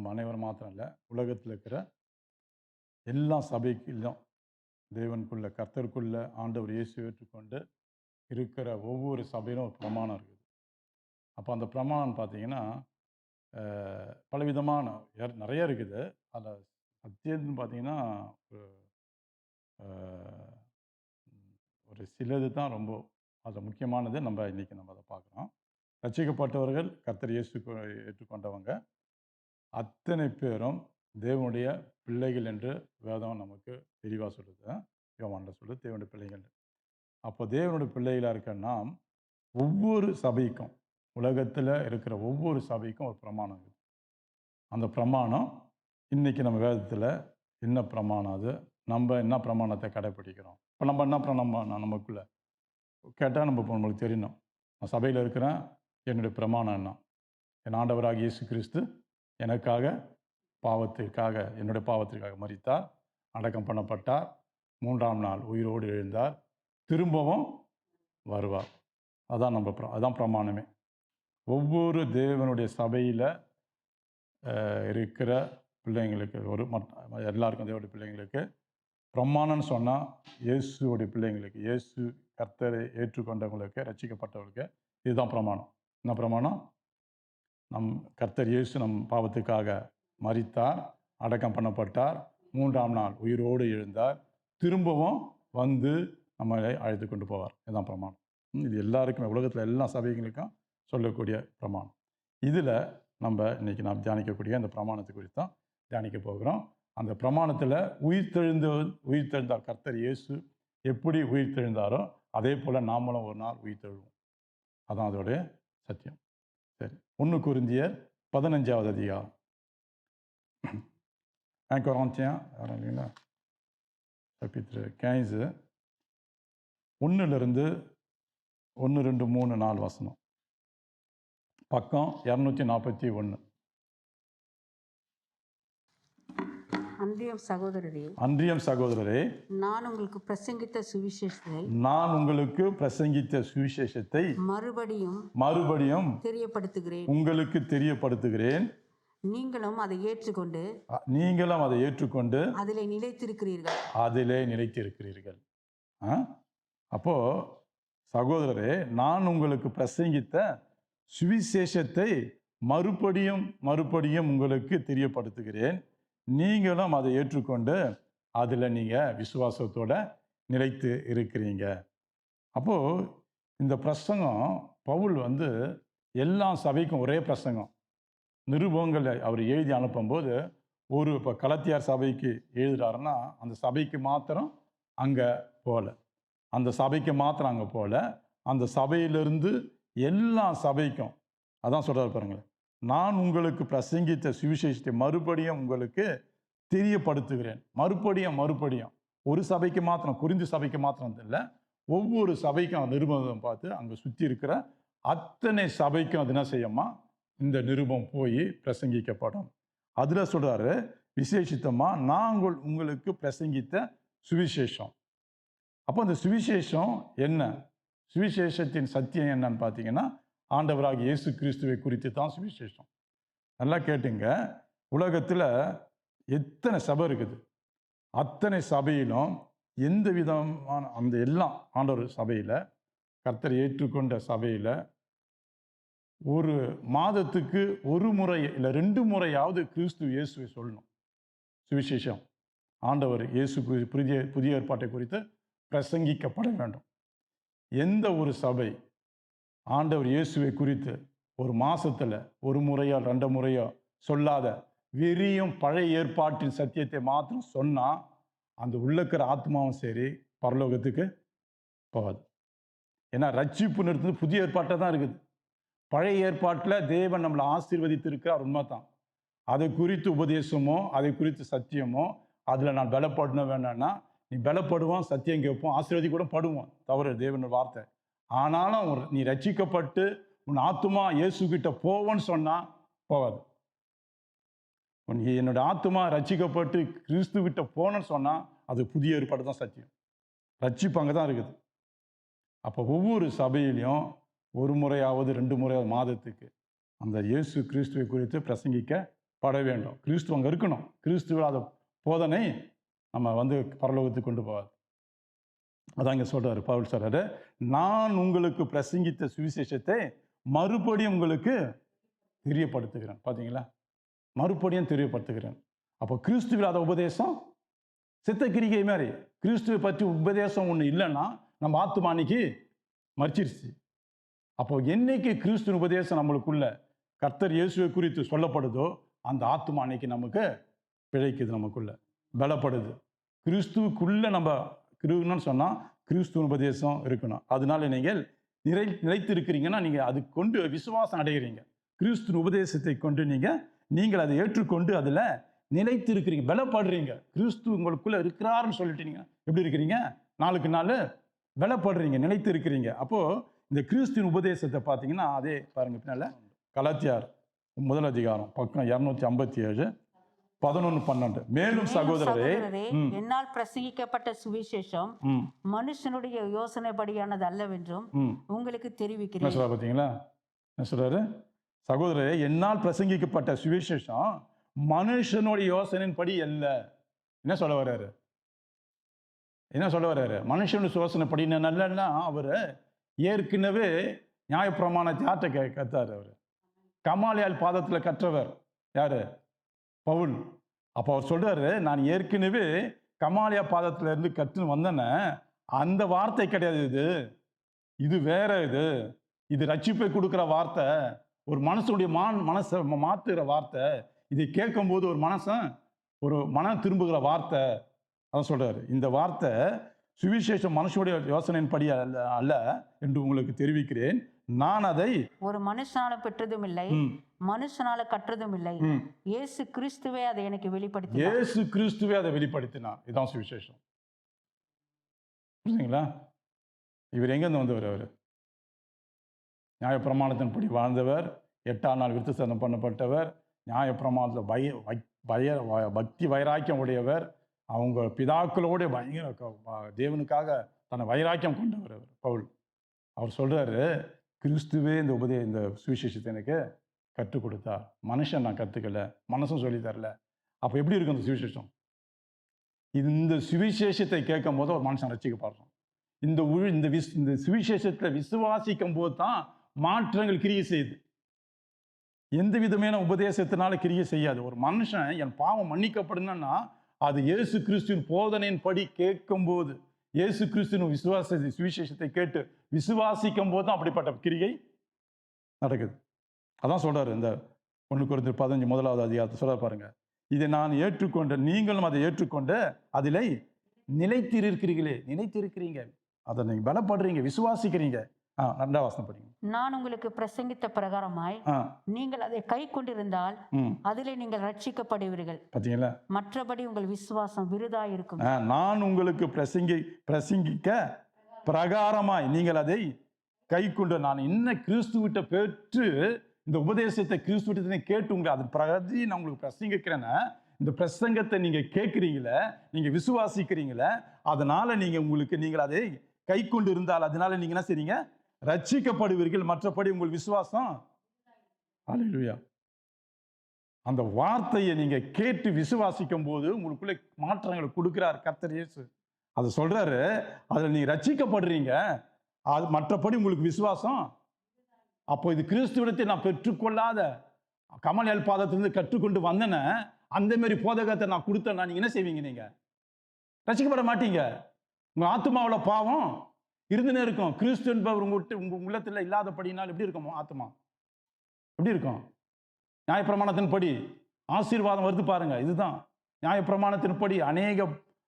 நம்ம அனைவரும் மாத்திரம் இல்லை, உலகத்தில் இருக்கிற எல்லா சபைக்குள்ளும் தேவனுக்குள்ள கர்த்தருக்குள்ள ஆண்டவர் இயேசு ஏற்றுக்கொண்டு இருக்கிற ஒவ்வொரு சபையிலும் ஒரு பிரமாணம் இருக்குது. அப்போ அந்த பிரமாணம் பார்த்தீங்கன்னா பலவிதமான நிறைய இருக்குது. அதில் சத்தியம்னு பார்த்தீங்கன்னா ஒரு அஹ், ஒரு சிலது தான் ரொம்ப அது முக்கியமானது. நம்ம இன்னைக்கு நம்ம அதை பார்க்குறோம். ரட்சிக்கப்பட்டவர்கள் கர்த்தர் இயேசு ஏற்றுக்கொண்டவங்க அத்தனை பேரும் தேவனுடைய பிள்ளைகள் என்று வேதம் நமக்கு தெளிவாக சொல்லுது. யோவான்ல சொல்லுது தேவனுடைய பிள்ளைகள். அப்போ தேவனுடைய பிள்ளைகளாக இருக்க நாம் ஒவ்வொரு சபைக்கும், உலகத்தில் இருக்கிற ஒவ்வொரு சபைக்கும் ஒரு பிரமாணம் இருக்குது. அந்த பிரமாணம் இன்னைக்கு நம்ம வேதத்தில் என்ன பிரமாணம், அது நம்ம என்ன பிரமாணத்தை கடைப்பிடிக்கிறோம். இப்போ நம்ம என்ன பிரமாணம் நமக்குள்ள கேட்டால் நம்மளுக்கு தெரியணும். நான் சபையில் இருக்கிறேன், என்னுடைய பிரமாணம் என்ன? என் ஆண்டவராக இயேசு கிறிஸ்து எனக்காக என்னுடைய பாவத்திற்காக மரித்தார், அடக்கம் பண்ணப்பட்டார், 3ஆம் நாள் உயிரோடு எழுந்தார், திரும்பவும் வருவார். அதான் பிரமாணமே. ஒவ்வொரு தேவனுடைய சபையில் இருக்கிற பிள்ளைங்களுக்கு எல்லாருக்கும் தேவனுடைய பிள்ளைங்களுக்கு பிரமாணம்னு சொன்னால் இயேசுடைய பிள்ளைங்களுக்கு, இயேசு கர்த்தரை ஏற்றுக்கொண்டவங்களுக்கு, ரட்சிக்கப்பட்டவர்களுக்கு இதுதான் பிரமாணம். என்ன பிரமாணம்? கர்த்தர் இயேசு நம் பாவத்துக்காக மரித்தார், அடக்கம் பண்ணப்பட்டார், 3ஆம் நாள் உயிரோடு எழுந்தார், திரும்பவும் வந்து நம்மளை அழைத்து கொண்டு போவார். இதுதான் பிரமாணம். இது எல்லாருக்குமே, உலகத்தில் எல்லா சபைகளுக்கும் சொல்லக்கூடிய பிரமாணம். இதில் நம்ம இன்னைக்கு நாம் தியானிக்கக்கூடிய அந்த பிரமாணத்தை குறித்து தான் தியானிக்க போகிறோம். அந்த பிரமாணத்தில் உயிர்த்தெழுந்தார் கர்த்தர் இயேசு எப்படி உயிர்த்தெழுந்தாரோ அதே போல் நாமளும் ஒரு நாள் உயிர்த்தெழுவோம். அதான் அதோடைய சத்தியம். சரி, 1 கொரிந்தியர் 15வது அதிகாரம். 1 Corinthiens chapitre 15 1 2 3 4 வசனம். பக்கம் 241. அன்றியம் சகோதரரே, நான் உங்களுக்கு பிரசங்கித்த சுவிசேஷத்தை மறுபடியும் உங்களுக்கு தெரியப்படுத்துகிறேன். நீங்களும் அதை ஏற்றுக்கொண்டு அதிலே நிலைத்திருக்கிறீர்கள். அப்போ சகோதரரே, நான் உங்களுக்கு பிரசங்கித்த சுவிசேஷத்தை மறுபடியும் உங்களுக்கு தெரியப்படுத்துகிறேன். நீங்களும் அதை ஏற்றுக்கொண்டு அதில் நீங்கள் விசுவாசத்தோட நிலைத்து இருக்கிறீங்க. அப்போது இந்த பிரசங்கம் பவுல் எல்லா சபைக்கும் ஒரே பிரசங்கம். நிருபங்களை அவர் எழுதி அனுப்பும்போது இப்போ கலத்தியார் சபைக்கு எழுதுறாருன்னா அந்த சபைக்கு மாத்திரம் அங்கே போகல, அந்த சபையிலிருந்து எல்லா சபைக்கும் அதான் சொல்கிறார் பாருங்களேன். நான் உங்களுக்கு பிரசங்கித்த சுவிசேஷத்தை மறுபடியும் உங்களுக்கு தெரியப்படுத்துகிறேன். மறுபடியும் ஒரு சபைக்கு மாத்திரம், கொரிந்து சபைக்கு மாத்திரம் இல்லை, ஒவ்வொரு சபைக்கும் நிருபம் பார்த்து அங்கே சுற்றி இருக்கிற அத்தனை சபைக்கும் அது என்ன செய்யுமா, இந்த நிருபம் போய் பிரசங்கிக்கப்படும். அதில் சொல்கிறாரு விசேஷித்தமாக நாங்கள் உங்களுக்கு பிரசங்கித்த சுவிசேஷம். அப்போ அந்த சுவிசேஷம் என்ன, சுவிசேஷத்தின் சத்தியம் என்னன்னு பார்த்தீங்கன்னா ஆண்டவராக இயேசு கிறிஸ்துவை குறித்து தான் சுவிசேஷம். நல்லா கேட்டுங்க, உலகத்தில் எத்தனை சபை இருக்குது, அத்தனை சபையிலும் எந்த விதமான அந்த எல்லாம் ஆண்டவர் சபையில், கர்த்தர் ஏற்றுக்கொண்ட சபையில் ஒரு மாதத்துக்கு ஒரு முறை இல்லை 2 முறையாவது கிறிஸ்து இயேசுவை சொல்லணும். சுவிசேஷம் ஆண்டவர் இயேசு புதிய ஏற்பாட்டை குறித்து பிரசங்கிக்கப்பட வேண்டும். எந்த ஒரு சபை ஆண்டவர் இயேசுவை குறித்து ஒரு மாசத்துல ஒரு முறையோ 2 முறையோ சொல்லாத வெறியும் பழைய ஏற்பாட்டின் சத்தியத்தை மாத்திரம் சொன்னா அந்த உள்ளக்கிற ஆத்மாவும் சரி பரலோகத்துக்கு போகாது. ஏன்னா ரட்சிப்பு நிறுத்தது புதிய ஏற்பாட்டை தான் இருக்குது. பழைய ஏற்பாட்டில் தேவன் நம்மளை ஆசீர்வதித்து இருக்கிறார், உண்மைதான். அதை குறித்து உபதேசமோ அதை குறித்து சத்தியமோ அதில் நான் பலப்படணும் வேண்டாம்னா நீ பலப்படுவான், சத்தியம் கேட்போம், ஆசீர்வதி கூட படுவோம், தவறு தேவனோட வார்த்தை. ஆனாலும் நீ ரட்சிக்கப்பட்டு உன் ஆத்துமா இயேசு கிட்ட போவோன்னு சொன்னா போகாது. என்னோட ஆத்துமா ரட்சிக்கப்பட்டு கிறிஸ்து கிட்ட போனன்னு சொன்னா அது புதிய ஏற்பாடு தான் சத்தியம். ரட்சிப்பு அங்கே தான் இருக்குது. அப்போ ஒவ்வொரு சபையிலையும் ஒரு முறையாவது 2 முறையாவது மாதத்துக்கு அந்த இயேசு கிறிஸ்துவை குறித்து பிரசங்கிக்க பட வேண்டும். கிறிஸ்து அங்கே இருக்கணும். கிறிஸ்துவாத போதனை நம்ம வந்து பரலோகத்துக்கு கொண்டு போகாது. அதான் இங்கே சொல்றாரு, பவுல் சொல்றாரு, நான் உங்களுக்கு பிரசங்கித்த சுவிசேஷத்தை மறுபடியும் உங்களுக்கு தெரியப்படுத்துகிறேன். பார்த்தீங்களா, மறுபடியும் தெரியப்படுத்துகிறேன். அப்போ கிறிஸ்துவில்லாத உபதேசம் சித்த கிரிகை மாதிரி. கிறிஸ்துவை பற்றி உபதேசம் ஒன்று இல்லைன்னா நம்ம ஆத்துமா அன்னைக்கு மறிச்சிருச்சு. அப்போ என்னைக்கு கிறிஸ்துவின் உபதேசம் நம்மளுக்குள்ள கர்த்தர் இயேசுவை குறித்து சொல்லப்படுதோ அந்த ஆத்துமா அன்னைக்கு நமக்கு பிழைக்குது, நமக்குள்ள பலப்படுது. கிறிஸ்துவுக்குள்ள நம்ம இருக்கணும்னு சொன்னால் கிறிஸ்துவின் உபதேசம் இருக்கணும். அதனால நீங்கள் நிலைத்து இருக்கிறீங்கன்னா நீங்கள் அது கொண்டு விசுவாசம் அடைகிறீங்க. கிறிஸ்துவின் உபதேசத்தை கொண்டு நீங்கள் அதை ஏற்றுக்கொண்டு அதில் நிலைத்து இருக்கிறீங்க, பலப்படுறீங்க. கிறிஸ்து உங்களுக்குள்ள இருக்கிறாருன்னு சொல்லிட்டீங்க, எப்படி இருக்கிறீங்க? நாளுக்கு நாள் பலப்படுறீங்க, நிலைத்து இருக்கிறீங்க. அப்போ இந்த கிறிஸ்துவின் உபதேசத்தை பார்த்தீங்கன்னா அதே பாருங்க, பின்னால கலாத்தியார் 1 அதிகாரம் பக்கம் 257 11 12. மேலும் சகோதரரே, என்னால் பிரசங்கிக்கப்பட்ட சுவிசேஷம் மனுஷனுடைய யோசனைப்படியானது அல்லவென்றும் உங்களுக்கு தெரிவிக்கிறேன். பார்த்தீங்களா என்ன சொல்றாரு? சகோதரரே, என்னால் பிரசங்கிக்கப்பட்ட சுவிசேஷம் மனுஷனுடைய யோசனையின்படி அல்ல. என்ன சொல்ல வர்றாரு? என்ன சொல்ல வர்றாரு? மனுஷனுடைய யோசனைப்படி நல்லன்னா அவர் ஏற்கனவே நியாயப்பிரமாணத்தை யார்கிட்ட கத்தாரு? அவர் கமாலியால் பாதத்தில் கற்றவர் யாரு? பவுல். அப்போ அவர் சொல்றாரு, நான் ஏற்கனவே கமாலியா பாதத்துல இருந்து கற்றுன்னு வந்தேன்னு. அந்த வார்த்தை கிடையாது, இது வேற. இது ரட்சிப்பை கொடுக்குற வார்த்தை, ஒரு மனசுடைய மனசை மாத்துகிற வார்த்தை. இதை கேட்கும்போது ஒரு மனம் திரும்புகிற வார்த்தை. அதான் சொல்றாரு, இந்த வார்த்தை சுவிசேஷம் மனுஷனுடைய யோசனையின்படி அல்ல என்று உங்களுக்கு தெரிவிக்கிறேன். நான் அதை ஒரு மனுஷனால பெற்றதும் இல்லை, மனுஷனால கற்றதும் இல்லை, இயேசு கிறிஸ்துவே அதை எனக்கு வெளிப்படுத்தினார். இயேசு கிறிஸ்துவே அதை வெளிப்படுத்தினார். இதுதான் சுவிசேஷம். புரியுதுங்களா? இவர் எங்கேருந்து வந்தவர்? அவர் நியாயப்பிரமாணத்தின்படி வாழ்ந்தவர், 8ஆம் நாள் விருத்தசேதனம் பண்ணப்பட்டவர், நியாயப்பிரமாணத்தில் பக்தி வைராக்கியம் உடையவர், அவங்க பிதாக்களோட பயங்கர தேவனுக்காக தன்னை வைராக்கியம் கொண்டவர் அவர் பவுல். அவர் சொல்றாரு, கிறிஸ்துவே இந்த சுவிசேஷத்தை எனக்கு கற்றுக் கொடுத்தார். மனுஷன் நான் கற்றுக்கல, மனசும் சொல்லி தரல. அப்போ எப்படி இருக்கும் இந்த சுவிசேஷம்? இந்த சுவிசேஷத்தை கேட்கும் போது ஒரு மனுஷன் ரட்சிக்கப்படுறான். இந்த சுவிசேஷத்தை விசுவாசிக்கும் போது தான் மாற்றங்கள் கிரியை செய்யுது. எந்த விதமான உபதேசத்தினால கிரியை செய்யாது. ஒரு மனுஷன் என் பாவம் மன்னிக்கப்படணும்னா அது இயேசு கிறிஸ்துவின் போதனையின் படி கேட்கும்போது, இயேசு கிறிஸ்துவின் சுவிசேஷத்தை கேட்டு விசுவாசிக்கும் போது தான் அப்படிப்பட்ட கிரியை நடக்குது. அதான் சொல்றாரு இந்த 1 கொரிந்தியர் 15 1வது அதிகாரத்தை சொல்ல பாருங்க. இதை நான் ஏற்றுக்கொண்ட நீங்களும் அதை ஏற்றுக்கொண்டு அதில் நிலைத்திருக்கிறீங்க, அதை நீங்க பலப்படுறீங்க, விசுவாசிக்கிறீங்க. 2ஆம் வசனம் படிங்க. நான் உங்களுக்கு பிரசங்கித்த பிரகாரமாய் நீங்கள் அதை கை கொண்டிருந்தால் அதிலே நீங்கள் ரட்சிக்கப்படுவீர்கள். பார்த்தீங்களா? மற்றபடி உங்கள் விசுவாசம் விருதா இருக்கும். நான் உங்களுக்கு பிரசங்கிக்க பிரகாரமாய் நீங்கள் அதை கை கொண்டு, நான் என்ன கிறிஸ்துவிட்ட பெற்று இந்த உபதேசத்தை கிறிஸ்துவிட்ட கேட்டு உங்களை அது பிரதி நான் உங்களுக்கு பிரசங்கிக்கிறேன்னா, இந்த பிரசங்கத்தை நீங்க கேட்குறீங்களே, நீங்க விசுவாசிக்கிறீங்களே, அதனால நீங்கள் அதை கை கொண்டு இருந்தால் அதனால நீங்க என்ன செய்றீங்க? ரட்சிக்கப்படுவீர்கள். மற்றபடி உங்கள் விசுவாசம். அல்லேலூயா. அந்த வார்த்தையை நீங்க கேட்டு விசுவாசிக்கும் போது உங்களுக்குள்ள மாற்றங்களை கொடுக்கிறார் கர்த்தர் இயேசு. அதை சொல்றாரு, அதில் நீங்க ரட்சிக்கப்படுறீங்க, அது மற்றபடி உங்களுக்கு விசுவாசம். அப்போ இது கிறிஸ்துவிடத்தை நான் பெற்றுக்கொள்ளாத கமலியால் பாதத்திலிருந்து கற்றுக்கொண்டு வந்தேன்னு அந்த மாதிரி போதகத்தை நான் கொடுத்தேன்னா நீங்க என்ன செய்வீங்க? நீங்க ரட்சிக்கப்பட மாட்டீங்க. உங்க ஆத்மாவில் பாவம் இருந்துனே இருக்கும். கிறிஸ்து என்பவர் உங்க உள்ளத்தில் இல்லாதபடினால் எப்படி இருக்கும் ஆத்மா? எப்படி இருக்கும்? நியாயப்பிரமாணத்தின்படி ஆசீர்வாதம் வருது பாருங்க. இதுதான் நியாயப்பிரமாணத்தின்படி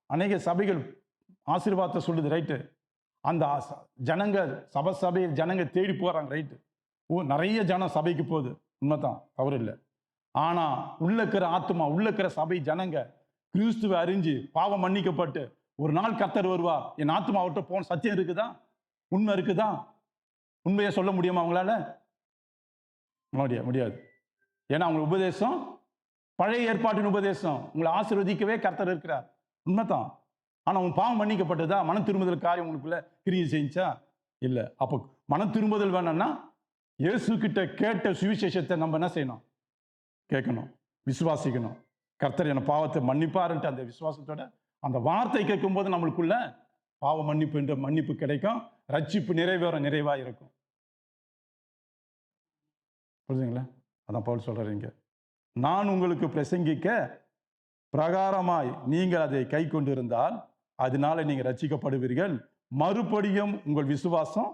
அநேக சபைகள் ஆசீர்வாதத்தை சொல்லுது, ரைட்டு. அந்த ஜனங்க சபையில் ஜனங்க தேடி போறாங்க, ரைட்டு. நிறைய ஜனம் சபைக்கு போகுது, உண்மைதான், தவறு இல்லை. ஆனா உள்ள இருக்கிற ஆத்மா, உள்ள இருக்கிற சபை ஜனங்க கிறிஸ்துவை அறிஞ்சு பாவம் மன்னிக்கப்பட்டு ஒரு நாள் கர்த்தர் வருவா, என் ஆத்மா அவர்கிட்ட போன சத்தியம் இருக்குதா? உண்மை இருக்குதா? உண்மையை சொல்ல முடியுமா அவங்களால? முடியாது. ஏன்னா அவங்க உபதேசம் பழைய ஏற்பாட்டின் உபதேசம். உங்களை ஆசீர்வதிக்கவே கர்த்தர் இருக்கிறார், உண்மைதான். ஆனா உங்க பாவம் மன்னிக்கப்பட்டதா? மன திரும்புதல் காரியம் உங்களுக்குள்ள கிரியை செஞ்சா? இல்லை. அப்போ மன திரும்புதல் வேணும்னா இயேசு கிட்ட கேட்ட சுவிசேஷத்தை நம்ம என்ன செய்யணும்? கேட்கணும். விசுவாசிக்கணும். கர்த்தர் என் பாவத்தை மன்னிப்பாருன்ட்டு அந்த விசுவாசத்தோட அந்த வார்த்தை கேட்கும்போது நம்மளுக்குள்ள பாவ மன்னிப்பு என்ற மன்னிப்பு கிடைக்கும். ரட்சிப்பு நிறைவா இருக்கும். புரியுதுங்களா? அதான் பவுல் சொல்றீங்க, நான் உங்களுக்கு பிரசங்கிக்க பிரகாரமாய் நீங்கள் அதை கை கொண்டிருந்தால் அதனால நீங்க ரட்சிக்கப்படுவீர்கள். மறுபடியும் உங்கள் விசுவாசம்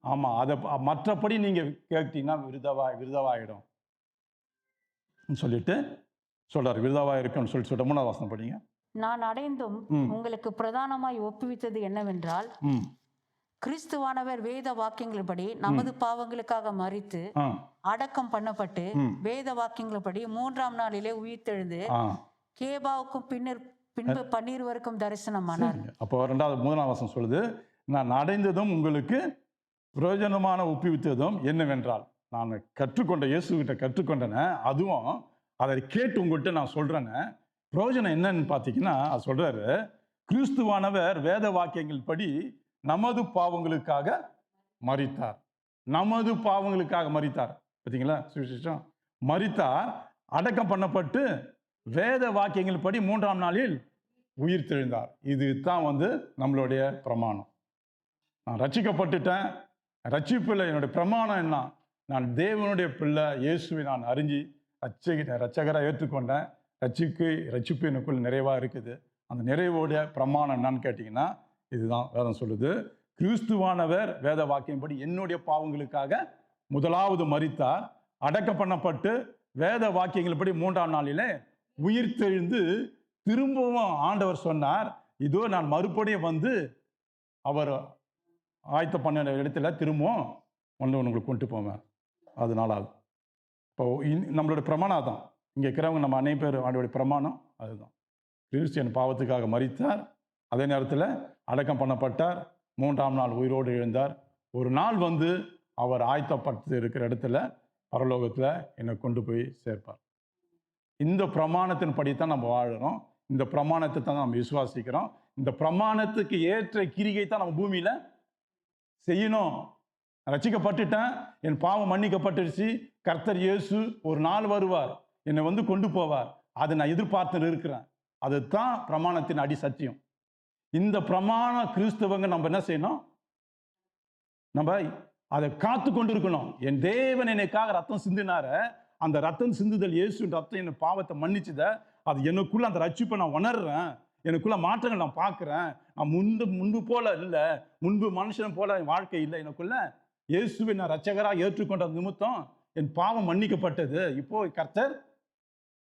ஆமா, அதை மற்றபடி நீங்க கேட்டீங்கன்னா விருதவாயிடும் சொல்லிட்டு சொல்றாரு. விருதவா இருக்குன்னு சொல்லிட்டு 3ஆவது வசனம் படிங்க. நான் அடைந்தும் உங்களுக்கு பிரதானமாய் ஒப்புவித்தது என்னவென்றால், கிறிஸ்துவானவர் வேத வாக்கியங்களின்படி நமது பாவங்களுக்காக மரித்து அடக்கம் பண்ணப்பட்டு வேத வாக்கியங்களின்படி 3ஆம் நாளிலே உயிர்த்தெழுந்து கேபாவுக்கும் பின்பு 12 தரிசனமானார். அப்போ 3ஆவது வசனம் சொல்லுது, நான் அடைந்ததும் உங்களுக்கு பிரயோஜனமான ஒப்புவித்ததும் என்னவென்றால், நான் கற்றுக்கொண்ட இயேசுகிட்ட கற்றுக்கொண்டேன, அதுவும் அதை கேட்டு உங்கள்கிட்ட நான் சொல்றேன்னு. பிரயோஜனம் என்னன்னு பார்த்தீங்கன்னா, அது சொல்றாரு, கிறிஸ்துவானவர் வேத வாக்கியங்கள் படி நமது பாவங்களுக்காக மரித்தார். நமது பாவங்களுக்காக மரித்தார். பார்த்தீங்களா சுவிசேஷம்? மரித்தார், அடக்கம் பண்ணப்பட்டு வேத வாக்கியங்கள் படி 3ஆம் நாளில் உயிர் தெழுந்தார். இது தான் நம்மளுடைய பிரமாணம். நான் ரட்சிக்கப்பட்டுட்டேன். ரட்சிப்பில் என்னுடைய பிரமாணம் என்ன? நான் தேவனுடைய பிள்ளை இயேசுவை நான் அறிஞ்சு ரட்சகராக ஏற்றுக்கொண்டேன். ரட்சிப்பு எனக்குள் நிறைவாக இருக்குது. அந்த நிறைவோடைய பிரமாணம் என்னன்னு கேட்டிங்கன்னா, இதுதான் வேதம் சொல்லுது. கிறிஸ்துவானவர் வேத வாக்கியம்படி என்னுடைய பாவங்களுக்காக முதலாவது மரித்தார், அடக்கம் பண்ணப்பட்டு வேத வாக்கியங்கள் 3ஆம் நாளிலே உயிர் தெழுந்து திரும்பவும் ஆண்டவர் சொன்னார், இதோ நான் மறுபடியும் அவர் ஆயத்த பண்ண இடத்துல திரும்பவும் உங்களுக்கு கொண்டு போவேன். அதனால இப்போ நம்மளுடைய பிரமாணம் தான். இங்கே இருக்கிறவங்க நம்ம அனைத்து பேர் ஆண்டோடைய பிரமாணம் அதுதான். கிறிஸ்டியன் பாவத்துக்காக மரித்தார், அதே நேரத்தில் அடக்கம் பண்ணப்பட்டார், 3ஆம் நாள் உயிரோடு எழுந்தார். ஒரு நாள் அவர் ஆயத்தப்பட்டு இருக்கிற இடத்துல பரலோகத்தில் என்னை கொண்டு போய் சேர்ப்பார். இந்த பிரமாணத்தின் படித்தான் நம்ம வாழறோம். இந்த பிரமாணத்தை தான் நம்ம விசுவாசிக்கிறோம். இந்த பிரமாணத்துக்கு ஏற்ற கிரிகை தான் நம்ம பூமியில் செய்யணும். ரட்சிக்கப்பட்டுட்டேன், என் பாவம் மன்னிக்கப்பட்டுருச்சு, கர்த்தர் இயேசு ஒரு நாள் வருவார், என்னை கொண்டு போவார், அதை நான் எதிர்பார்த்து இருக்கிறேன். அதுதான் பிரமாணத்தின் அடி சத்தியம். இந்த பிரமாண கிறிஸ்தவங்க நம்ம என்ன செய்யணும்? நம்ம அதை காத்து கொண்டு இருக்கணும். என் தேவன் எனக்காக ரத்தம் சிந்தினார, அந்த ரத்தம் சிந்துதல் இயேசு ரத்தம் என் பாவத்தை மன்னிச்சுத, அது எனக்குள்ள அந்த ரட்சிப்பை நான் உணர்றேன், எனக்குள்ள மாற்றங்கள் நான் பார்க்குறேன். நான் முன்பு போல இல்லை, முன்பு மனுஷன் போல என் வாழ்க்கை இல்லை, எனக்குள்ள இயேசுவை நான் ரட்சகராக ஏற்றுக்கொண்ட நிமித்தம் என் பாவம் மன்னிக்கப்பட்டது. இப்போ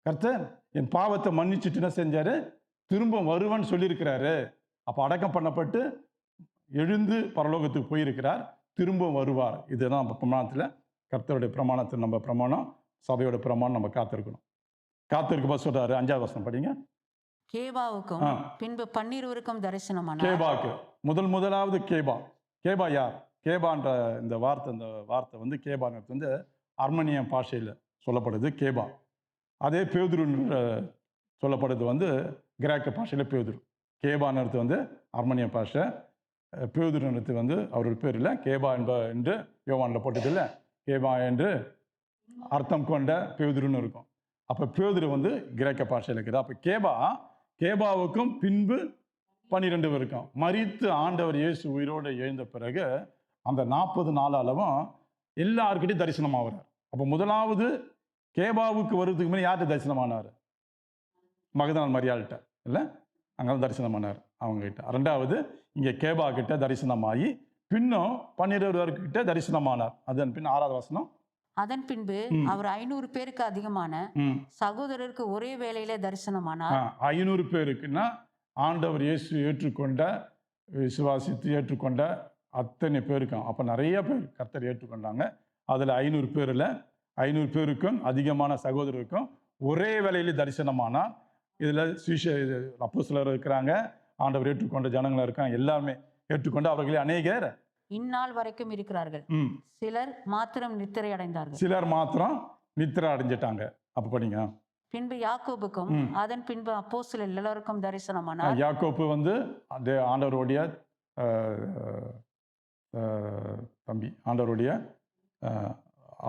கர்த்தர் என் பாவத்தை மன்னிச்சுட்டு என்ன செஞ்சாரு? திரும்ப வருவன்னு சொல்லியிருக்கிறாரு. அப்போ அடக்கம் பண்ணப்பட்டு எழுந்து பரலோகத்துக்கு போயிருக்கிறார், திரும்ப வருவார். இதுதான் நம்ம பிரமாணத்தில், கர்த்தருடைய பிரமாணத்தில் நம்ம பிரமாணம், சபையோட பிரமாணம் நம்ம காத்திருக்கணும். காத்திருக்க சொல்றாரு. 5ஆவது வசனம் படிங்க. கேபாவுக்கும் பின்பு 12 தரிசனமானார். கேபாக்கு முதலாவது கேபா யார்? கேபான்ற இந்த வார்த்தை கேபான்னு அர்மனிய பாஷையில் சொல்லப்படுது கேபா. அதே பேதுருன்ற சொல்லப்படுது கிரேக்க பாஷையில் பேதுரு. கேபான்னு அர்மனிய பாஷை, பேதுருன்றது அவருடைய பேர் இல்லை, கேபா என்று யோவானில் போட்டது இல்லை, கேபா என்று அர்த்தம் கொண்ட பேதுருன்னு இருக்கும். அப்போ பேதுரு கிரேக்க பாஷையில் இருக்குது. அப்போ கேபாவுக்கும் பின்பு 12 இருக்கும். மரித்து ஆண்டவர் இயேசு உயிரோடு எழுந்த பிறகு அந்த 40 நாள் அளவும் எல்லாருக்கிட்டையும் தரிசனமாகிறார். அப்போ முதலாவது கேபாவுக்கு வருவதுக்கு முன்னாடி யார்கிட்ட தரிசனமானார்? மகதலேனா மரியாள்கிட்ட இல்லை, அங்கே தரிசனமானார் அவங்ககிட்ட. 2வது இங்கே கேபா கிட்ட தரிசனமாகி பின்னும் 12 கிட்ட தரிசனமானார். அதன் பின் 6ஆவது வசனம். அதன் பின்பு அவர் 500 பேருக்கு அதிகமான சகோதரருக்கு ஒரே வேளையிலே தரிசனமானார். 500 பேருக்குன்னா ஆண்டவர் இயேசு விசுவாசித்து ஏற்றுக்கொண்ட அத்தனை பேருக்கும். அப்போ நிறைய பேர் கர்த்தர் ஏற்றுக்கொண்டாங்க. அதில் 500 பேருக்கும் அதிகமான சகோதரருக்கும் ஒரே வேளையிலே தரிசனமானார். இதில் அப்போஸ்தலர் இருக்கிறாங்க, ஆண்டவர் ஏற்றுக்கொண்ட ஜனங்கள் இருக்காங்க, எல்லாமே ஏற்றுக்கொண்டு அவர்களே அநேகர் இந்நாள் வரைக்கும் இருக்கிறார்கள். சிலர் மாத்திரம் நித்திரை அடைஞ்சிட்டாங்க. அப்ப படிங்க. பின்பு யாக்கோபுக்கும் அதன் பின்பு அப்போஸ்தலர் எல்லாருக்கும் தரிசனமானார். யாக்கோபு ஆண்டவருடைய தம்பி, ஆண்டவருடைய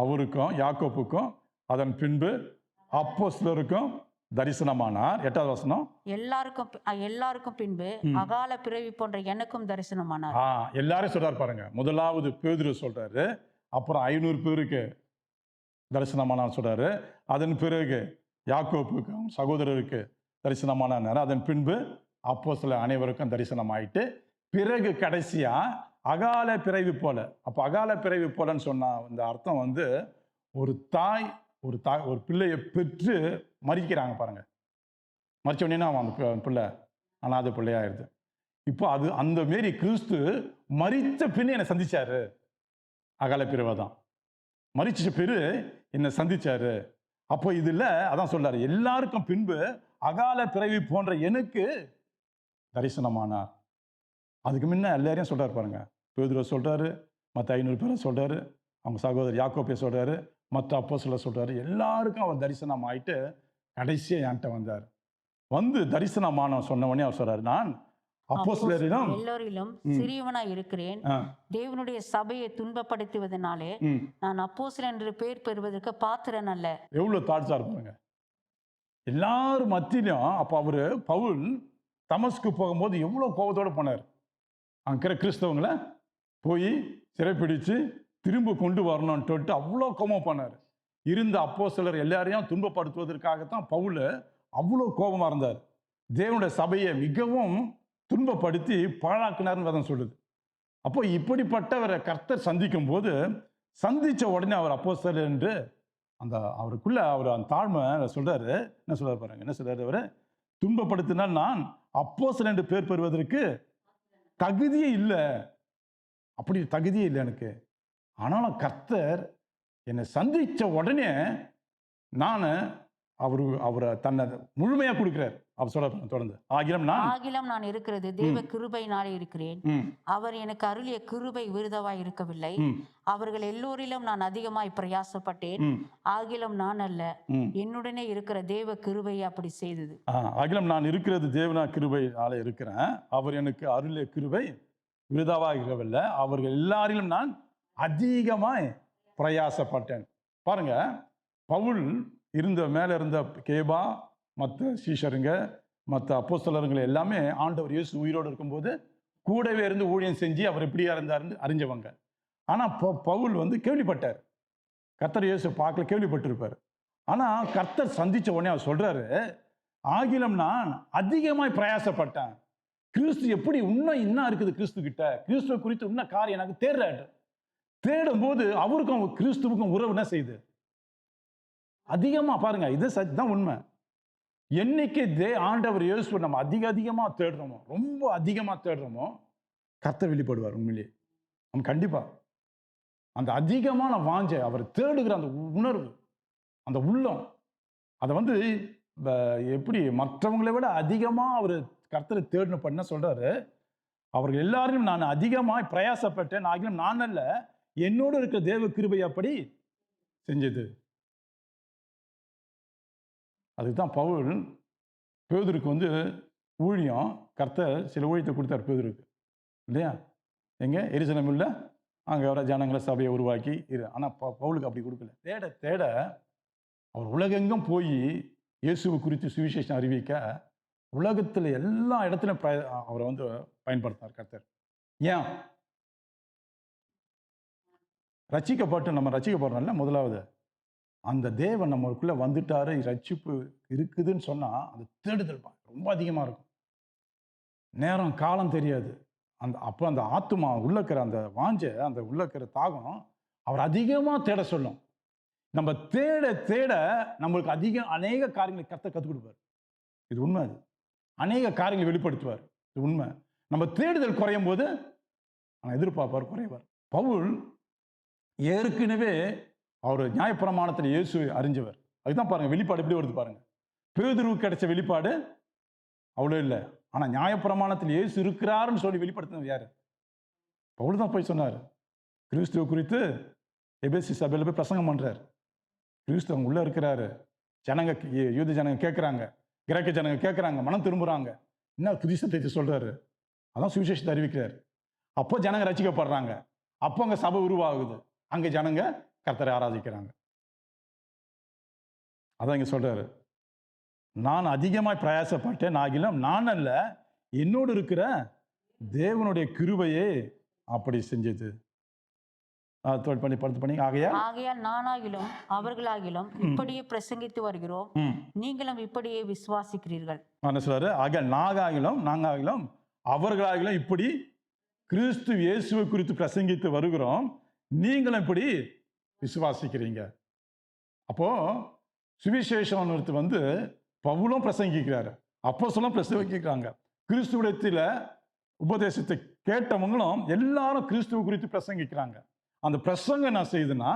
அவருக்கும் யாக்கோப்புக்கும் அதன் பின்பு அப்போஸ்தலருக்கும் தரிசனமானார். 8வது வசனம். எல்லாருக்கும் பின்பு அகால பிறவி போன்ற எனக்கும் தரிசனமானார். எல்லாரும் சொல்றாரு பாருங்க. முதலாவது பேதுரு சொல்றாரு, அப்புறம் 500 பேருக்கு தரிசனமானார் சொல்றாரு. அதன் பிறகு யாக்கோப்புக்கு சகோதரருக்கு தரிசனமானார். அதன் பின்பு அப்போஸ்தலர் அனைவருக்கும் தரிசனம் ஆயிட்டு, பிறகு கடைசியா அகால பிறவி போல. அப்ப அகால பிறவி போலன்னு சொன்னா இந்த அர்த்தம் வந்து ஒரு தாய் ஒரு பிள்ளையை பெற்று மறிக்கிறாங்க பாருங்க. மறிச்ச உடனே அந்த பிள்ளை அனாதை பிள்ளையாயிருது. இப்போ அது அந்த மாரி கிறிஸ்து மறித்த பின்ன என்னை சந்திச்சாரு. அகால பிறவை தான் மறிச்ச பிறகு என்னை சந்திச்சாரு. அப்போ இதுல அதான் சொல்றாரு, எல்லாருக்கும் பின்பு அகால பிறவி போன்ற எனக்கு தரிசனமானார். அதுக்கு முன்ன எல்லாரையும் சொல்றாரு பாருங்க. பேதுரு சொல்றாரு, மற்ற 500 பேரை சொல்றாரு, அவங்க சகோதரர் யாக்கோப்பை சொல்றாரு, மற்ற அப்போஸ்தலர் சொல்றாரு. எல்லாருக்கும் அவர் தரிசனம் ஆயிட்டு கடைசியா என்கிட்ட வந்தார். வந்து தரிசனமான சொன்ன உடனே அவர் சொல்றாரு, நான் அப்போஸ்தலரிடம் எல்லோரிலும் சிறியவனாய் இருக்கிறேன். தேவனுடைய சபையை துன்பப்படுத்துவதனாலே நான் அப்போஸ்தலன் என்று பேர் பெறுவதற்கு பாத்திரன் அல்ல. எவ்வளவு தாட்ஸா இருப்பாங்க எல்லாரும் மத்தியிலும். அப்ப அவரு பவுல் தமஸ்கு போகும்போது எவ்வளவு கோபத்தோட போனார். அங்க கிறிஸ்தவங்களை போய் சிறைப்பிடிச்சு திரும்ப கொண்டு வரணும்னு அவ்வளோ கோபம் பண்ணார். இருந்த அப்போஸ்தலர் எல்லாரையும் துன்பப்படுத்துவதற்காகத்தான் பவுல் அவ்வளோ கோபமா இருந்தார். தேவனுடைய சபையை மிகவும் துன்பப்படுத்தி பாழாக்கினார்னு வேதம் சொல்லுது. அப்போ இப்படிப்பட்டவரை கர்த்தர் சந்திக்கும் போது சந்திச்ச உடனே அவர் அப்போஸ்தலர் என்று அந்த அவருக்குள்ள அவர் அந்த தாழ்மை சொல்றாரு. என்ன சொல்றாரு பாருங்க. என்ன சொல்றாரு அவரு, துன்பப்படுத்தினால் நான் அப்போஸ்தலர் என்று பேர் பெறுவதற்கு தகுதியே இல்லை. அப்படி தகுதியே இல்லை எனக்கு. ஆனாலும் கர்த்தர் என்னை சந்திச்ச உடனே நான் அவரை தன்னை முழுமையா கொடுக்கிறார். அவர் சொல்ற தொடர்ந்து, ஆகிலும் நான் இருக்கிறது தேவ கிருபையினாலே இருக்கிறேன். அவர் எனக்கு அருளிய கிருபை விருதவாய் இருக்கவில்லை. அவர்கள் எல்லோரிலும் நான் அதிகமாய் பிரயாசப்பட்டேன். ஆகிலும் நான் அல்ல, என்னுடனே இருக்கிற தேவ கிருபை அப்படி செய்தது. ஆகிலும் நான் இருக்கிறது தேவனா கிருபையினாலே இருக்கிறேன். அவர் எனக்கு அருளிய கிருபை விருதாவாக இருக்கவில்லை. அவர்கள் எல்லாரிலும் நான் அதிகமாய் பிரயாசப்பட்டேன். பாருங்க, பவுல் மேல இருந்த கேபா, மற்ற சீஷருங்க, மற்ற அப்போஸ்தலருங்க எல்லாமே ஆண்டவர் இயேசு உயிரோடு இருக்கும்போது கூடவே இருந்து ஊழியம் செஞ்சு அவர் எப்படியா இருந்தாருன்னு அறிஞ்சவங்க. ஆனா பவுல் வந்து கேள்விப்பட்டார். கர்த்தர் இயேசு பார்க்கல, கேள்விப்பட்டிருப்பார். ஆனா கர்த்தர் சந்திச்ச உடனே அவர் சொல்றாரு, ஆகிலும் நான் அதிகமாய் பிரயாசப்பட்டேன். கிறிஸ்து எப்படி இன்னும் இருக்குது கிறிஸ்து கிட்ட, கிறிஸ்துவ குறித்து இன்னும் காரியம் எனக்கு தேடும் போது அவருக்கும் கிறிஸ்துவுக்கும் உறவு என்ன செய்யுது அதிகமா. பாருங்க, இதுதான் உண்மை. என்னைக்கு ஆண்டவர் இயேசு நம்ம அதிகமா தேடுறோமோ, ரொம்ப அதிகமா தேடுறோமோ, கர்த்தர் வெளிப்படுவார். உண்மையிலே நம்ம கண்டிப்பா அந்த அதிகமான வாஞ்சை, அவர் தேடுகிற அந்த உணர்வு, அந்த உள்ளம், அதை வந்து எப்படி மற்றவங்களை விட அதிகமா அவர் கர்த்தரை தேடின பண்ண சொல்றாரு. அவர்கள் எல்லாரையும் நான் அதிகமாய் பிரயாசப்பட்டேன். ஆகிலும் நான் அல்ல, என்னோடு இருக்கிற தேவ கிருபை அப்படி செஞ்சது. அதுதான் பவுல் பேதுருக்கு வந்து ஊழியம், கர்த்தர் சில ஊழியத்தை கொடுத்தார் பேதுருக்கு இல்லையா. எங்க எருசலேமில் அங்கே வர ஜனங்களை சபையை உருவாக்கி ஆனால் பவுலுக்கு அப்படி கொடுக்கல. தேட அவர் உலகெங்கும் போய் இயேசுவை குறித்து சுவிசேஷம் அறிவிக்க உலகத்தில் எல்லா இடத்துலையும் அவரை வந்து பயன்படுத்தினார் கர்த்தர். ஏன் நம்ம ரட்சிக்கப்படுறோம்ல, முதலாவது அந்த தேவன் நம்மளுக்குள்ள வந்துட்டாரு, ரட்சிப்பு இருக்குதுன்னு சொன்னா அந்த தேடுதல் ரொம்ப அதிகமா இருக்கும். நேரம் காலம் தெரியாது. அப்போ அந்த ஆத்துமா உள்ளக்கிற அந்த வாஞ்சை, அந்த உள்ளக்கிற தாகம் அவர் அதிகமா தேட சொல்லும். நம்ம தேட நம்மளுக்கு அநேக காரியங்களை கர்த்தர் கற்றுக் கொடுப்பார். இது உண்மை. அது அநேக காரியங்களை வெளிப்படுத்துவார். இது உண்மை. நம்ம தேடுதல் குறையும் போது எதிர்பார்ப்பார் குறைவார். பவுல் ஏற்கனவே அவர் நியாயப்பிரமாணத்தில் இயேசுவை அறிஞ்சவர். அதுதான் பாருங்க வெளிப்பாடு எப்படி வருது பாருங்க. பேதுருவுக்கு கிடைச்ச வெளிப்பாடு அவ்வளோ இல்லை. ஆனா நியாயப்பிரமாணத்தில் இயேசு இருக்கிறாருன்னு சொல்லி வெளிப்படுத்தினது யாரு? பவுல் தான் போய் சொன்னார். கிறிஸ்துவ குறித்து எபேசு சபையில் போய் பிரசங்கம் பண்றாரு. கிறிஸ்து அவங்க உள்ள இருக்கிறாரு. யூத ஜனங்க கேட்குறாங்க, கிரேக்க ஜனங்க கேட்குறாங்க, மனம் திரும்புறாங்க. என்ன புதிய சத்தியத்தை சொல்றாரு. அதான் சுவிசேஷத்தை அறிவிக்கிறார். அப்போ ஜனங்க ரசிக்கப்படுறாங்க. அப்போ அங்கே சபை உருவாகுது. அங்கே ஜனங்க கர்த்தரை ஆராதிக்கிறாங்க. அதான் இங்க சொல்றாரு, நான் அதிகமாய் பிரயாசப்பட்டேன், ஆகிலும் நான் அல்ல, என்னோடு இருக்கிற தேவனுடைய கிருபையே அப்படி செஞ்சது. பண்ணி ஆகையால் ஆகையால் நானாகிலும் அவர்களாகிலும் இப்படியே பிரசங்கித்து வருகிறோம், நீங்களும் இப்படியே விசுவாசிக்கிறீர்கள். என்ன சொல்றாரு? ஆகையால் நாங்காகிலும் அவர்களாகிலும் இப்படி கிறிஸ்து இயேசுவை குறித்து பிரசங்கித்து வருகிறோம், நீங்களும் இப்படி விசுவாசிக்கிறீங்க. அப்போ சுவிசேஷம் வந்து பவுலும் பிரசங்கிக்கிறாரு, அப்போஸ்தலரும் பிரசங்கிக்கிறாங்க. கிறிஸ்துவிடத்தில் உபதேசத்தை கேட்டவங்களும் எல்லாரும் கிறிஸ்துவ குறித்து பிரசங்கிக்கிறாங்க. அந்த பிரசங்கம் என்ன செய்யுதுன்னா,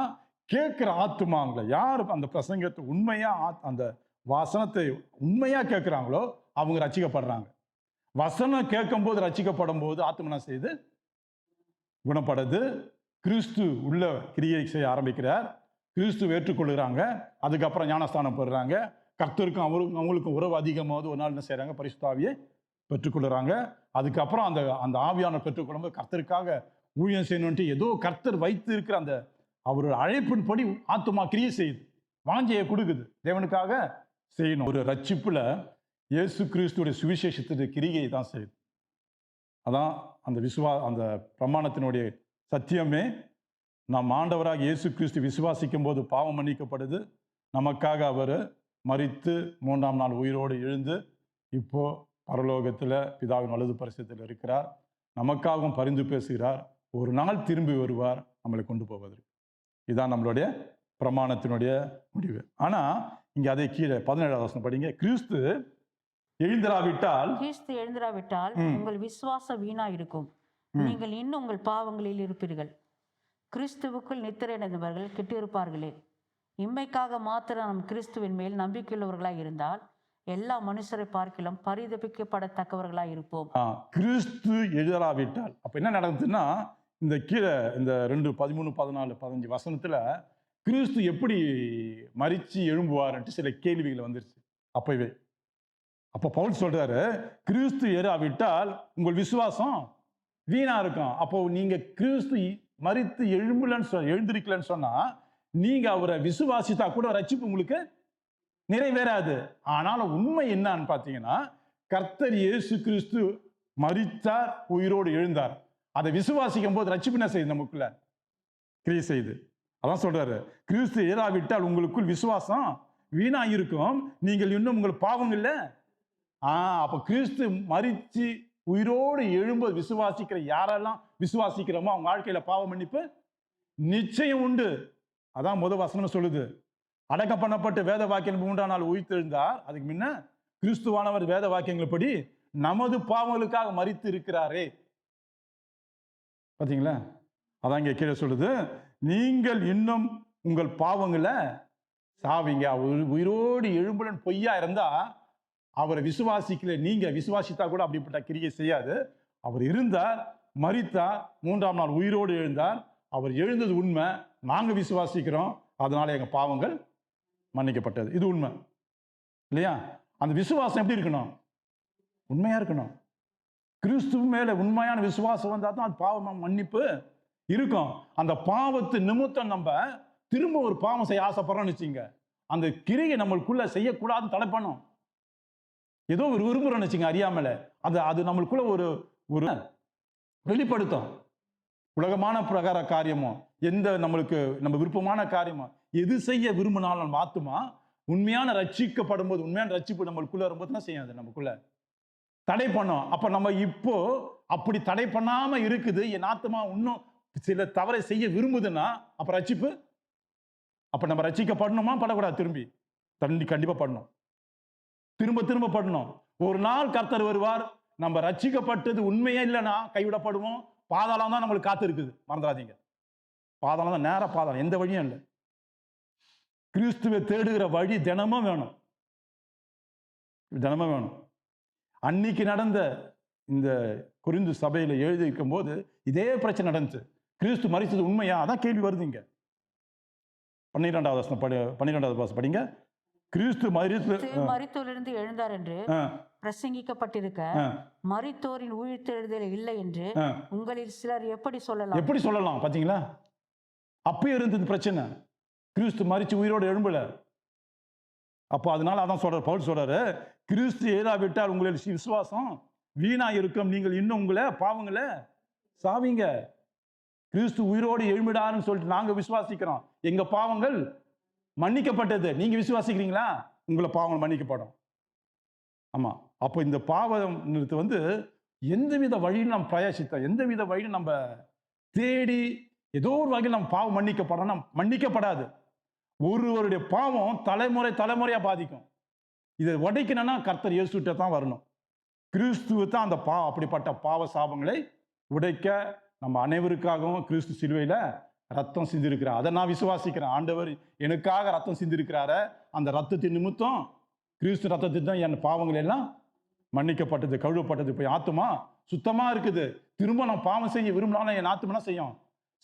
கேட்கிற ஆத்துமாங்களை யார் அந்த பிரசங்கத்தை உண்மையா அந்த வசனத்தை உண்மையா கேட்கிறாங்களோ அவங்க ரட்சிக்கப்படுறாங்க. வசனம் கேட்கும் போது ரட்சிக்கப்படும் போது ஆத்துமா என்ன செய்யுது? குணப்படுது. கிறிஸ்து உள்ள கிரியை செய்ய ஆரம்பிக்கிறார். கிறிஸ்து ஏற்றுக்கொள்கிறாங்க. அதுக்கப்புறம் ஞானஸ்தானம் பெறுறாங்க. கர்த்தருக்கும் அவங்களுக்கும் உறவு அதிகமாவது ஒரு நாள் என்ன செய்யறாங்க? பரிசுத்த ஆவியை பெற்றுக்கொள்கிறாங்க. அதுக்கப்புறம் அந்த ஆவியான பெற்றுக்கொள்ளும்போது கர்த்தருக்காக ஊழியம் செய்யணும்ட்டு ஏதோ கர்த்தர் வைத்து இருக்கிற அந்த அவரோட அழைப்பின்படி ஆத்துமா கிரியை செய்யுது, வாஞ்சியை கொடுக்குது, தேவனுக்காக செய்யணும். ஒரு ரட்சிப்புல இயேசு கிறிஸ்துடைய சுவிசேஷத்துடைய கிரியை தான் செய்யுது. அதான் அந்த பிரமாணத்தினுடைய சத்தியமே. நாம் ஆண்டவராக இயேசு கிறிஸ்து விசுவாசிக்கும் போது பாவம் மன்னிக்கப்படுது. நமக்காக அவர் மரித்து 3ஆம் நாள் உயிரோடு எழுந்து இப்போ பரலோகத்தில் பிதாவின் வலது பரிசத்தில் இருக்கிறார். நமக்காகவும் பரிந்து பேசுகிறார். ஒரு நாள் திரும்பி வருவார் நம்மளை கொண்டு போவதற்கு. இதுதான் நம்மளுடைய பிரமாணத்தினுடைய முடிவு. ஆனா இங்க அதை கீழே 17ஆவது வசனம் படிங்க. கிறிஸ்து எழுந்திராவிட்டால் உங்கள் விசுவாசம் வீணா இருக்கும், நீங்கள் இன்னும் உங்கள் பாவங்களில் இருப்பீர்கள். கிறிஸ்துவுக்குள் நித்திரையடைந்தவர்கள் கெட்டிருப்பார்களே. இம்மைக்காக மாத்திரம் நம் கிறிஸ்துவின் மேல் நம்பிக்கையுள்ளவர்களாய் இருந்தால் எல்லா மனுஷரை பார்க்கிலும் பரிதபிக்கப்படத்தக்கவர்களாய் இருப்போம். கிறிஸ்து எழுதலாவிட்டால் அப்ப என்ன நடந்ததுன்னா, இந்த கீழே இந்த 2 13 14 15 வசனத்துல கிறிஸ்து எப்படி மரிச்சு எழும்புவார்ன்ட்டு சில கேள்விகள் வந்துருச்சு அப்பவே. அப்ப பவுல் சொல்றாரு, கிறிஸ்து எழுதாவிட்டால் உங்கள் விசுவாசம் வீணா இருக்கும். அப்போ நீங்க கிறிஸ்து மரித்து எழுந்திருக்கலன்னு சொன்னா நீங்க அவரை விசுவாசித்தா கூட ரட்சிப்பு உங்களுக்கு நிறைவேறாது. ஆனாலும் உண்மை என்னன்னு பார்த்தீங்கன்னா, கர்த்தர் இயேசு கிறிஸ்து மரித்தார், உயிரோடு எழுந்தார். அதை விசுவாசிக்கும் போது ரட்சிப்பு என்ன செய்யுது? நமக்குள்ள கிரியை செய்யுது. அதான் சொல்றாரு, கிறிஸ்து ஏறாவிட்டால் உங்களுக்குள் விசுவாசம் வீணா இருக்கும், நீங்கள் இன்னும் உங்கள் பாவங்கள்ல. அப்ப கிறிஸ்து மரிச்சு உயிரோடு எழும்போது விசுவாசிக்கிற யாரெல்லாம் விசுவாசிக்கிறோமோ அவங்க வாழ்க்கையில பாவ மன்னிப்பு நிச்சயம் உண்டு. அதான் முதல் வசனம் சொல்லுது. அடக்கம் பண்ணப்பட்டு வேத வாக்கியம் 3ஆம் நாள் உயிர்த்தெழுந்தார். அதுக்கு முன்ன கிறிஸ்துவானவர் வேத வாக்கியங்கள்படி நமது பாவங்களுக்காக மரித்து இருக்கிறாரே. பாத்தீங்களா? அதான் இங்க கீழே சொல்லுது, நீங்கள் இன்னும் உங்கள் பாவங்களை சாவீங்க. உயிரோடு எழும்புடன் பொய்யா இருந்தா அவரை விசுவாசிக்கல. நீங்க விசுவாசித்தா கூட அப்படிப்பட்ட கிரியை செய்யாது. அவர் இருந்தார், மரித்தார், 3ஆம் நாள் உயிரோடு எழுந்தார். அவர் எழுந்தது உண்மை, நாங்க விசுவாசிக்கிறோம், அதனால எங்க பாவங்கள் மன்னிக்கப்பட்டது. இது உண்மை இல்லையா? அந்த விசுவாசம் எப்படி இருக்கணும்? உண்மையா இருக்கணும். கிறிஸ்துவ மேல உண்மையான விசுவாசம் வந்தா தான் அது பாவம் மன்னிப்பு இருக்கும். அந்த பாவத்து நிமித்தம் நம்ம திரும்ப ஒரு பாவம் செய்ய ஆசைப்படுறோம்னு வச்சுங்க, அந்த கிரியை நம்மளுக்குள்ள செய்யக்கூடாதுன்னு தடை பண்ணும். ஏதோ ஒரு விரும்புறோம்னு வச்சுங்க, அறியாமல அது நம்மளுக்குள்ள ஒரு வெளிப்படுத்தும். உலகமான பிரகார காரியமோ எந்த நம்ம விருப்பமான காரியமோ எது செய்ய விரும்பினாலும் நம்ம ஆத்துமா உண்மையான ரட்சிக்கப்படும் போது, உண்மையான ரட்சிப்பு நம்மளுக்குள்ள வரும்போது என்ன செய்யாது? நமக்குள்ள தடை பண்ணும். அப்ப நம்ம இப்போ அப்படி தடை பண்ணாம இருக்குது, என் ஆத்துமா இன்னும் சில தவறை செய்ய விரும்புதுன்னா அப்ப ரட்சிப்பு, அப்ப நம்ம ரட்சிக்கப்படணுமா படக்கூடாது? கண்டிப்பா பண்ணணும். திரும்ப திரும்ப பண்ணணும். ஒரு நாள் கர்த்தர் வருவார், நம்ம ரட்சிக்கப்பட்டது உண்மையே இல்லைன்னா கைவிடப்படுவோம். பாதாளம் தான் நம்மளுக்கு காத்து இருக்குது, மறந்துடாதீங்க. பாதாளம் தான், நேர பாதாளம், எந்த வழியும் இல்லை. கிறிஸ்துவை தேடுகிற வழி தினமும் வேணும், தினமும் வேணும். அன்னைக்கு நடந்த இந்த கொரிந்து சபையில எழுதியிருக்கும் போது இதே பிரச்சனை நடந்துச்சு. கிறிஸ்து மரித்தது உண்மையா? அதான் கேள்வி வருதுங்க. 12வது வசனம் படிங்க. கிறிஸ்து மரித்தோரிலிருந்து எழுந்தார் என்று பிரசங்கிக்கப்பட்டிருக்க மரித்தோரின் உயிர்த்தெழுதல் இல்லை என்று உங்களில் சிலர் எப்படி சொல்லலாம்? எப்படி சொல்லலாம்? பாத்தீங்களா? அப்பயும் இருந்தது பிரச்சனை. கிறிஸ்து மரிச்சு உயிரோடு எழும்பல. அப்போ அதனால அதான் சொல்றாரு, பவுல் சொல்றாரு, கிறிஸ்து ஏறாவிட்டால் உங்களுடைய விசுவாசம் வீணா இருக்கும், நீங்கள் இன்னும் உங்களை பாவங்களை சாவீங்க. கிறிஸ்து உயிரோடு எழும்பிடாருன்னு சொல்லிட்டு நாங்க விசுவாசிக்கிறோம், எங்க பாவங்கள் மன்னிக்கப்பட்டது. நீங்க விசுவாசிக்கிறீங்களா? உங்களை பாவங்கள் மன்னிக்கப்படும். ஆமா. அப்போ இந்த பாவம் வந்து எந்தவித வழியும் நம்ம பிரயாசித்தோம், எந்தவித வழியும் நம்ம தேடி ஏதோ ஒரு வகையில் நம்ம பாவம் மன்னிக்கப்படணும், மன்னிக்கப்படாது. ஒருவருடைய பாவம் தலைமுறை தலைமுறையா பாதிக்கும். இதை உடைக்கணும்னா கர்த்தர் இயேசுட்ட தான் வரணும். கிறிஸ்துவ தான் அந்த அப்படிப்பட்ட பாவ சாபங்களை உடைக்க நம்ம அனைவருக்காகவும் கிறிஸ்து சிலுவையில ரத்தம் சிந்திருக்கிறார். அதை நான் விசுவாசிக்கிறேன். ஆண்டவர் எனக்காக ரத்தம் சிந்திருக்கிறார, அந்த ரத்தத்தின் நிமித்தம், கிறிஸ்து ரத்தத்தின் தான் என் பாவங்கள் எல்லாம் மன்னிக்கப்பட்டது, கழுவப்பட்டது. இப்போ ஆத்துமா சுத்தமா இருக்குது. திரும்ப நான் பாவம் செய்ய விரும்பினாலும் என் ஆத்துமா செய்யும்,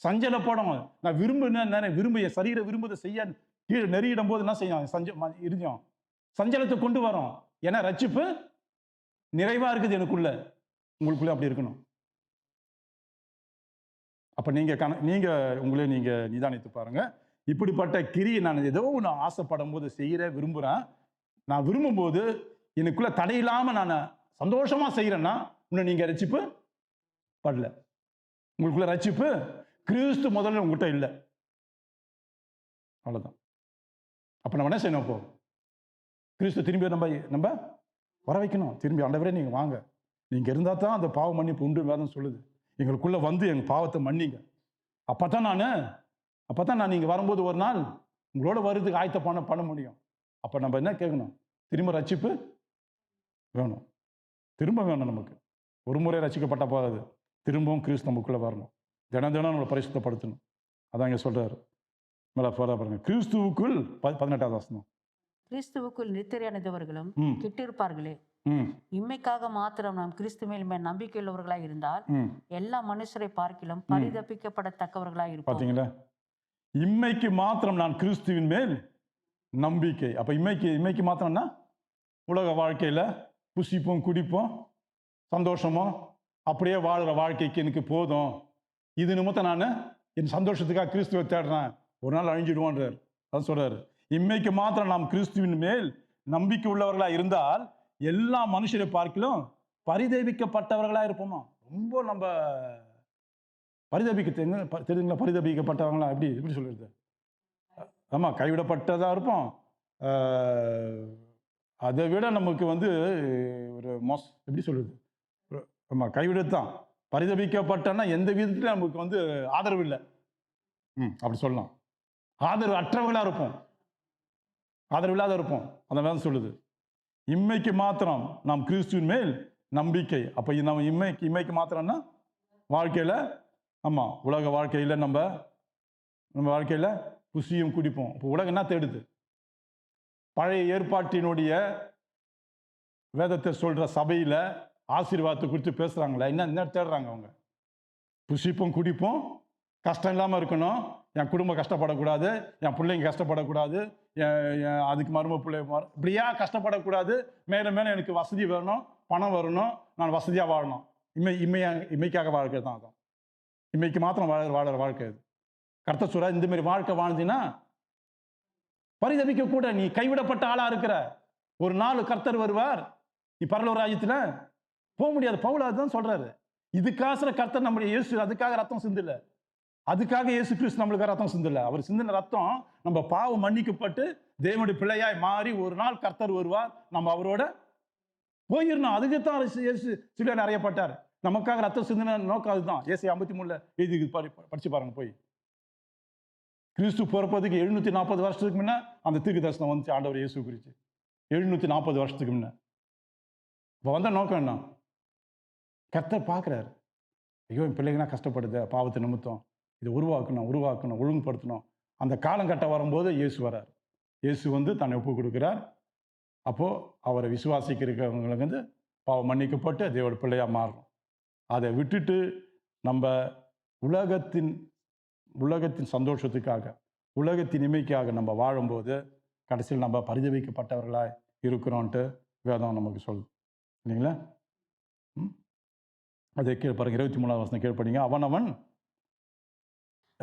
சஞ்சலப்படும். நான் விரும்ப என் சரீர விரும்புவதை செய்ய கீழே நெறியிடும் போது என்ன செய்யும்? இருந்தோம் சஞ்சலத்தை கொண்டு வரும். ஏன்னா ரட்சிப்பு நிறைவா இருக்குது எனக்குள்ள, உங்களுக்குள்ள அப்படி இருக்கணும். அப்ப நீங்க உங்களே நீங்க நிதானித்து பாருங்க. இப்படிப்பட்ட கிரியை நான் ஏதோ ஒன்று ஆசைப்படும் போது செய்யற விரும்புறேன், நான் விரும்பும் போது எனக்குள்ள தடையில்லாம நான் சந்தோஷமா செய்யறேன்னா இன்னும் நீங்க ரட்சிப்பு படல. உங்களுக்குள்ள ரட்சிப்பு கிறிஸ்து முதல்ல உங்ககிட்ட இல்லை. அவ்வளவுதான். அப்ப நம்ம என்ன செய்யணும்? அப்போ கிறிஸ்து திரும்பி நம்ம வர வைக்கணும். திரும்பி ஆண்டவரே நீங்க வாங்க, நீங்க இருந்தா தான் அந்த பாவ மன்னிப்பு உண்டு வேதம் சொல்லுது. எங்களுக்குள்ள வந்து எங்க பாவத்தை மன்னிங்க. அப்பதான் நான் நீங்க வரும்போது ஒரு நாள் உங்களோட வருதுக்கு ஆயத்த பண்ண முடியும். அப்ப நம்ம என்ன கேட்கணும்? திரும்ப ரட்சிப்பு வேணும், திரும்ப வேணும். நமக்கு ஒரு முறை ரட்சிக்கப்பட்ட போதாது, திரும்பவும் கிறிஸ்து நமக்குள்ள வரணும். தினம் நம்மளை பரிசுத்தப்படுத்தணும். அதான் இங்க சொல்றாரு. மேல பாருங்க, கிறிஸ்துவுக்குள் 18வது வசனம். கிறிஸ்துவுக்குள் நித்திரையடைந்தவர்களும் கிட்டிருப்பார்களே, இம்மைக்காக மாத்திரம் நாம் கிறிஸ்து மேல் நம்பிக்கையுள்ளவர்களாய் இருந்தால் எல்லா மனுஷரை பார்க்கிலும் பரிதபிக்கப்படத்தக்கவர்களாய் இருப்போம். பாத்தீங்களா? இம்மைக்கு மாத்திரம் நான் கிறிஸ்துவின் மேல் நம்பிக்கை. அப்ப இம்மைக்கு மாத்திரம்னா உலக வாழ்க்கையில புசிப்போம், குடிப்போம், சந்தோஷமோ அப்படியே வாழ்ற வாழ்க்கைக்கு எனக்கு போதும், இது நிமித்தம் நான் என் சந்தோஷத்துக்காக கிறிஸ்துவை தேடுறேன், ஒரு நாள் அழிஞ்சிடுவோன்றார். அதான் சொல்றாரு, இம்மைக்கு மாத்திரம் நாம் கிறிஸ்துவின் மேல் நம்பிக்கை உள்ளவர்களா இருந்தால் எல்லா மனுஷரை பார்க்கிலும் பரிதபிக்கப்பட்டவர்களா இருப்போமா. ரொம்ப நம்ம தெரியுங்களா? பரிதபிக்கப்பட்டவங்களா எப்படி சொல்றது? ஆமா, கைவிடப்பட்டதா இருப்போம். அதை விட நமக்கு வந்து ஒரு எப்படி சொல்றது? ஆமா, கைவிடத்தான். பரிதபிக்கப்பட்டனா எந்த விதத்திலும் நமக்கு வந்து ஆதரவு இல்லை, அப்படி சொல்லலாம். ஆதரவு அற்றவர்களா இருப்போம், ஆதரவு இல்லாத இருப்போம். அந்த வேதம் சொல்லுது, இம்மைக்கு மாத்திரம் நாம் கிறிஸ்துவின் மேல் நம்பிக்கை. அப்ப நம்ம இம்மைக்கு மாத்திரம்னா வாழ்க்கையில, ஆமா, உலக வாழ்க்கையில நம்ம வாழ்க்கையில புசியும் குடிப்போம். இப்போ உலகம் என்ன தேடுது? பழைய ஏற்பாட்டினுடைய வேதத்தை சொல்ற சபையில ஆசீர்வாதத்தை குறித்து பேசுறாங்களா? என்ன தேடுறாங்க அவங்க? புசிப்போம், குடிப்போம், கஷ்டம் இல்லாம இருக்கணும், என் குடும்பம் கஷ்டப்படக்கூடாது, என் பிள்ளைங்க கஷ்டப்படக்கூடாது, அதுக்கு மரும பிள்ளை இப்படியா கஷ்டப்படக்கூடாது, மேலும் மேலும் எனக்கு வசதி வரணும், பணம் வரணும், நான் வசதியா வாழணும். இம்மைக்காக வாழ்க்கை தான். அதான் இம்மைக்கு மாத்திரம் வாழற வாழ்க்கை. அது கர்த்தர் சொல்றார், இந்த மாதிரி வாழ்க்கை வாழ்ந்தீங்கன்னா பரிதபிக்க கூட, நீ கைவிடப்பட்ட ஆளா இருக்கிற, ஒரு நாள் கர்த்தர் வருவார், நீ பரலோக ராஜ்யத்துல போக முடியாது. பவுல் அதுதான் சொல்றாரு. இதுக்காக கர்த்தர் நம்முடைய இயேசு அதுக்காக ரத்தம் சிந்தல, அதுக்காக இயேசு கிறிஸ்து நம்மளுக்கு ரத்தம் சிந்தல. அவர் சிந்தின ரத்தம் நம்ம பாவம் மன்னிக்கப்பட்டு தேவனுடைய பிள்ளையாய் மாறி ஒரு நாள் கர்த்தர் வருவார், நம்ம அவரோட போயிடணும். அதுக்குத்தான் இயேசு சிலுவையில் அறையப்பட்டார். நமக்காக ரத்தம் சிந்தின நோக்கம் அதுதான். ஏசாயா 53 எழுதி படிச்சு பாருங்க போய். கிறிஸ்து பிறப்பதுக்கு 740 வருஷத்துக்கு முன்ன அந்த தீர்க்க தரிசனம் வந்துச்சு ஆண்டவர் இயேசு குறித்து. 740 வருஷத்துக்கு முன்ன. இப்போ வந்த நோக்கம் என்ன? கர்த்தர் பார்க்குறாரு, ஐயோ என் பிள்ளைங்கன்னா கஷ்டப்படுது பாவத்தை நிமித்தம், இதை உருவாக்கணும், ஒழுங்குபடுத்தணும். அந்த காலங்கட்டம் வரும்போது இயேசு வரார். இயேசு வந்து தன்னை ஒப்பு கொடுக்கிறார். அப்போ அவரை விசுவாசிக்கிறவங்களுக்கு வந்து பாவம் மன்னிக்கப்பட்டு தேவனுடைய பிள்ளையா மாறணும். அதை விட்டுட்டு நம்ம உலகத்தின் சந்தோஷத்துக்காக, உலகத்தின் இமைக்காக நம்ம வாழும்போது கடைசியில் நம்ம பரிதபிக்கப்பட்டவர்களாக இருக்கிறோன்ட்டு வேதம் நமக்கு சொல்லுது, இல்லைங்களா? அதை பாருங்க, 23வது வசனம் கீழ்ப்படிங்க. அவனவன்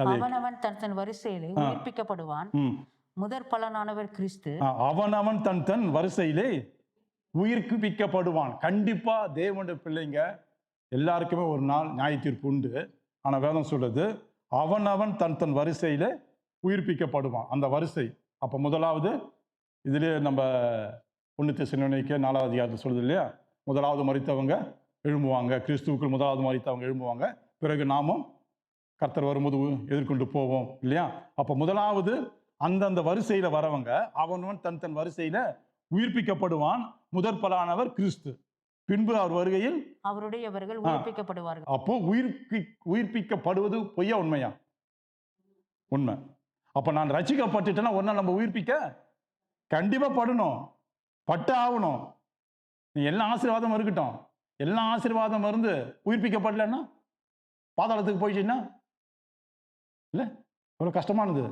அது அவனவன் தன் வரிசையிலே உயிர்ப்பிக்கப்படுவான். ம். முதற் பலனானவர் கிறிஸ்து. அவனவன் தன் வரிசையிலே உயிர்ப்பிக்கப்படுவான். கண்டிப்பா தேவனுடைய பிள்ளைங்க எல்லாருக்குமே ஒரு நாள் நியாய தீர்ப்பு உண்டு. ஆனா வேதம் சொல்லுது அவனவன் தன் வரிசையில உயிர்ப்பிக்கப்படுவான். அந்த வரிசை அப்ப முதலாவது இதுலயே நம்ம 1 தெசலோனிக்கே 4வது அதிகாரத்தில் சொல்லுது இல்லையா, முதலாவது மரித்தவங்க எழும்புவாங்க, கிறிஸ்துவுக்குள் முதலாவது மரித்தவங்க எழும்புவாங்க, பிறகு நாமும் கர்த்தர் வரும்போது எதிர்கொண்டு போவோம் இல்லையா. அப்ப முதலாவது அந்தந்த வரிசையில வரவங்க அவனவன் தன் வரிசையில உயிர்ப்பிக்கப்படுவான். முதற் பலனானவர் கிறிஸ்து, பின்பு அவர் வருகையில் அவருடையவர்கள் உயிர்ப்பிக்கப்படுவார்கள். அப்போ உயிர்ப்பிக்கப்படுவது பொய்யா உண்மையா? உண்மை. அப்ப நான் ரட்சிக்கப்பட்டுட்டேன்னா ஒரு நாள் நம்ம உயிர்ப்பிக்க கண்டிப்பா படணும், பட்டு ஆகணும். நீ எல்லா ஆசீர்வாதம் இருக்கட்டும், எல்லா ஆசீர்வாதம் இருந்து உயிர்ப்பிக்கப்படலன்னா பாதாளத்துக்கு போயிட்டீங்கன்னா இல்ல ஒரு கஷ்டமானது.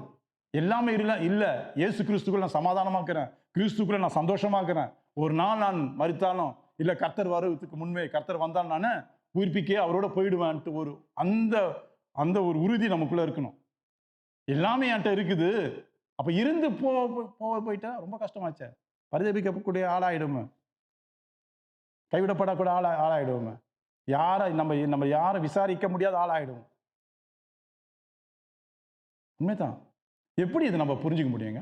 எல்லாமே இல்ல இயேசு கிறிஸ்துக்குள்ள நான் சமாதானமாக்குறேன், கிறிஸ்துக்குள்ள நான் சந்தோஷமாக்குறேன். ஒரு நாள் நான் மரித்தாலும் இல்ல கர்த்தர் வருவதற்கு முன்பே கர்த்தர் வந்தால் நான் உயிர்ப்பிக்க அவரோட போயிடுவேன்ட்டு ஒரு அந்த ஒரு உறுதி நமக்குள்ள இருக்கணும். எல்லாமே என்கிட்ட இருக்குது, அப்ப இருந்து போயிட்டா ரொம்ப கஷ்டமாச்சே, பரிதபிக்கக்கூடிய ஆளாயிடுமே, கைவிடப்படக்கூடிய ஆளாயிடுவோமே, நம்ம யாரை விசாரிக்க முடியாத ஆளாயிடுவோம். உண்மைதான். எப்படி இதை நம்ம புரிஞ்சுக்க முடியுங்க?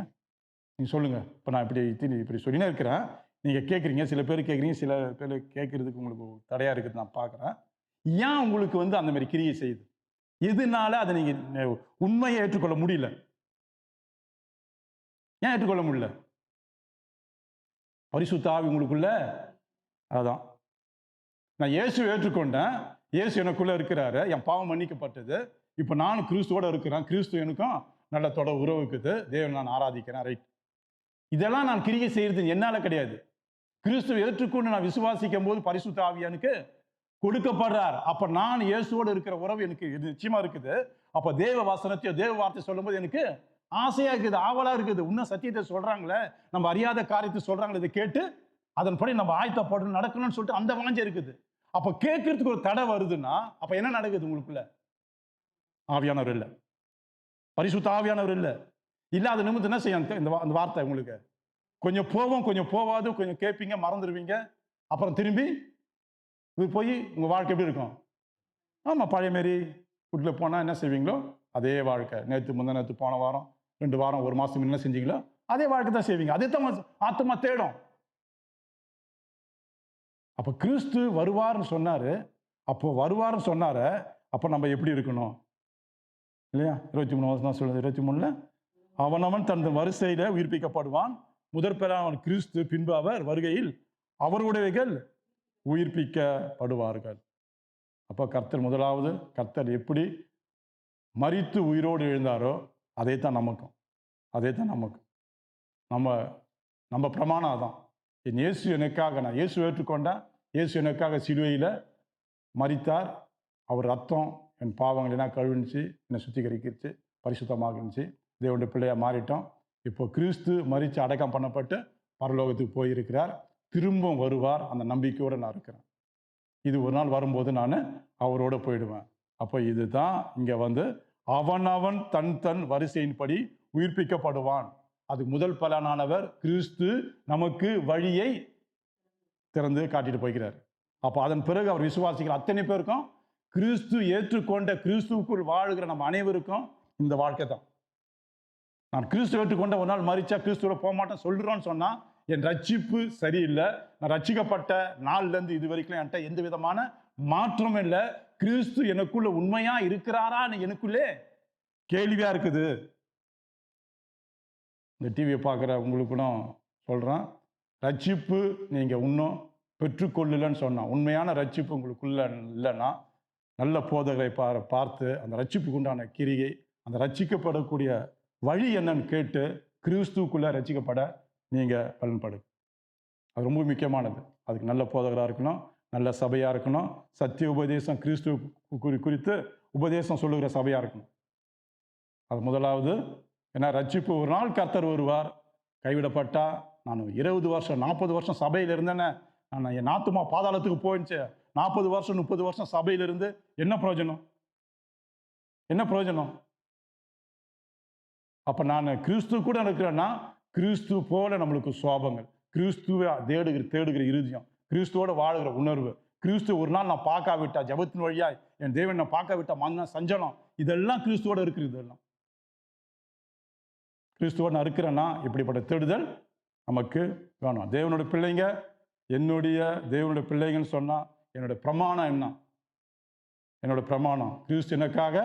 நீங்க சொல்லுங்க. இப்ப நான் இப்படி சொல்லினே இருக்கிறேன், நீங்க கேட்குறீங்க, சில பேர் கேட்குறீங்க, சில பேர் கேட்கறதுக்கு உங்களுக்கு தடையா இருக்குது, நான் பார்க்குறேன். ஏன் உங்களுக்கு அந்த மாதிரி கிரியை செய்யுது? எதனால அதை நீங்க உண்மையை ஏற்றுக்கொள்ள முடியல? ஏன் ஏற்றுக்கொள்ள முடியல? பரிசுத்த ஆவி உங்களுக்குள்ள அதான். நான் இயேசு ஏற்றுக்கொண்டேன், இயேசு எனக்குள்ள இருக்கிறாரு, என் பாவம் மன்னிக்கப்பட்டது, இப்ப நானும் கிறிஸ்துவோட இருக்கிறேன், கிறிஸ்து எனக்கும் நல்ல தொடர் உறவு இருக்குது, தேவன் நான் ஆராதிக்கிறேன், ரைட். இதெல்லாம் நான் கிரியை செய்யறது என்னால கிடையாது. கிறிஸ்துவை ஏற்றுக்கொண்டு நான் விசுவாசிக்கும் போது பரிசுத்த ஆவி எனக்கு கொடுக்கப்படுறார். அப்ப நான் இயேசுவோடு இருக்கிற உறவு எனக்கு நிச்சயமா இருக்குது. அப்ப தேவ வசனத்தையோ தேவ வார்த்தை சொல்லும் போது எனக்கு ஆசையா இருக்குது, ஆவலா இருக்குது. இன்னும் சத்தியத்தை சொல்றாங்களே, நம்ம அறியாத காரியத்தை சொல்றாங்களே, இதை கேட்டு அதன்படி நம்ம ஆயத்தப்படணும், நடக்கணும்னு சொல்லிட்டு அந்த வாஞ்சை இருக்குது. அப்ப கேட்கறதுக்கு ஒரு தடை வருதுன்னா அப்ப என்ன நடக்குது? உங்களுக்குள்ள ஆவியானவர் இல்லை, பரிசுத்த ஆவியானவர் இல்லை. இல்லாத நிமித்தம் என்ன செய்யும் அந்த வார்த்தை உங்களுக்கு கொஞ்சம் போவோம், கொஞ்சம் போவாது, கொஞ்சம் கேட்பீங்க, மறந்துடுவீங்க, அப்புறம் திரும்பி போய் உங்க வாழ்க்கை எப்படி இருக்கும்? ஆமா, பழைய மாரி வீட்டில் போனால் என்ன செய்வீங்களோ அதே வாழ்க்கை. முந்தா நேற்று போன வாரம் 2 வாரம் 1 மாசம் என்ன செஞ்சீங்களோ அதே வாழ்க்கை தான் செய்வீங்க. அதே தான் ஆத்மா தேடும். அப்ப கிறிஸ்து வருவார்னு சொன்னாரு, அப்போ வருவார்னு சொன்னாரு, அப்ப நம்ம எப்படி இருக்கணும் இல்லையா? 23 வருஷம் தான் சொல்லுது. 23ல அவனவன் தன் வரிசையில உயிர்ப்பிக்கப்படுவான், முதற் பலனானவர் கிறிஸ்து, பின்பு அவர் வருகையில் அவருடையவைகள் உயிர்ப்பிக்கப்படுவார்கள். அப்போ கர்த்தர் முதலாவது, கர்த்தர் எப்படி மரித்து உயிரோடு எழுந்தாரோ அதே தான் நமக்கும், நம்ம பிரமாணம் அதான். என் இயேசு எனக்காக, நான் இயேசு ஏற்றுக்கொண்டேன், இயேசு எனக்காக சிலுவையில் மரித்தார், அவர் ரத்தம் என் பாவங்களெல்லாம் கழுவிச்சு, என்னை சுத்திகரிக்கிச்சு, பரிசுத்தமாக இருந்துச்சு, தேவனுடைய பிள்ளையாக மாறிட்டோம். இப்போ கிறிஸ்து மரித்து அடக்கம் பண்ணப்பட்டு பரலோகத்துக்கு போயிருக்கிறார், திரும்பவும் வருவார், அந்த நம்பிக்கையோடு நான் இருக்கிறேன். இது ஒரு நாள் வரும்போது நான் அவரோட போயிடுவேன். அப்போ இதுதான் இங்கே அவனவன் தன் வரிசையின்படி உயிர்ப்பிக்கப்படுவான். அது முதல் பலனானவர் கிறிஸ்து நமக்கு வழியை திறந்து காட்டிட்டு போய்கிறார். அப்போ அதன் பிறகு அவர் விசுவாசிக்கிற அத்தனை பேருக்கும், கிறிஸ்து ஏற்றுக்கொண்ட கிறிஸ்துவுக்குள் வாழ்கிற நம்ம அனைவருக்கும் இந்த வாழ்க்கை தான். நான் கிறிஸ்து ஏற்றுக்கொண்ட ஒரு நாள் மரிச்சா கிறிஸ்துவோட போக மாட்டேன் சொல்றோன்னு சொன்னா என் ரட்சிப்பு சரியில்லை. நான் ரட்சிக்கப்பட்ட நாள்லேருந்து இது வரைக்கும் என்கிட்ட எந்த விதமான மாற்றமும் இல்லை. கிறிஸ்து எனக்குள்ள உண்மையா இருக்கிறாரான்னு எனக்குள்ளே கேள்வியா இருக்குது. இந்த டிவியை பார்க்குற உங்களுக்கும் சொல்கிறேன், ரட்சிப்பு நீங்கள் இன்னும் பெற்றுக்கொள்ளலன்னு சொன்னால், உண்மையான ரட்சிப்பு உங்களுக்குள்ள இல்லைன்னா, நல்ல போதகரை பார்த்து அந்த ரட்சிப்புக்கு உண்டான கிரியை, அந்த ரட்சிக்கப்படக்கூடிய வழி என்னன்னு கேட்டு கிறிஸ்துக்குள்ளே ரட்சிக்கப்பட நீங்கள் பலன்படு. அது ரொம்ப முக்கியமானது. அதுக்கு நல்ல போதகராக இருக்கணும், நல்ல சபையாக இருக்கணும், சத்திய உபதேசம் கிறிஸ்து குறித்து உபதேசம் சொல்லுகிற சபையாக இருக்கணும். அது முதலாவது. ஏன்னா ரட்சிப்பு ஒரு நாள் கர்த்தர் வருவார். கைவிடப்பட்டா நான் 20 வருஷம் 40 வருஷம் சபையில் இருந்தேன்னு, நான் என் ஆத்துமா பாதாளத்துக்கு போயிடுச்சு, 40 வருஷம் 30 வருஷம் சபையில் இருந்து என்ன பிரயோஜனம்? அப்ப நான் கிறிஸ்து கூட இருக்கிறேன்னா கிறிஸ்து போல நம்மளுக்கு சுவாபங்கள், கிறிஸ்துவை தேடுகிற இருதயம், கிறிஸ்துவோட வாழுகிற உணர்வு, கிறிஸ்து ஒரு நாள் நான் பார்க்காவிட்டா ஜபத்தின் வழியா என் தேவன் நான் பார்க்காவிட்டா மன சஞ்சலம், இதெல்லாம் கிறிஸ்துவோட இருக்குது. இதெல்லாம் கிறிஸ்துவோட நான் இருக்கிறேன்னா இப்படிப்பட்ட தேடுதல் நமக்கு வேணும். தேவனுடைய பிள்ளைங்க, தேவனுடைய பிள்ளைங்கன்னு சொன்னா என்னுடைய பிரமாணம் என்ன? என்னுடைய பிரமாணம் கிறிஸ்து எனக்காக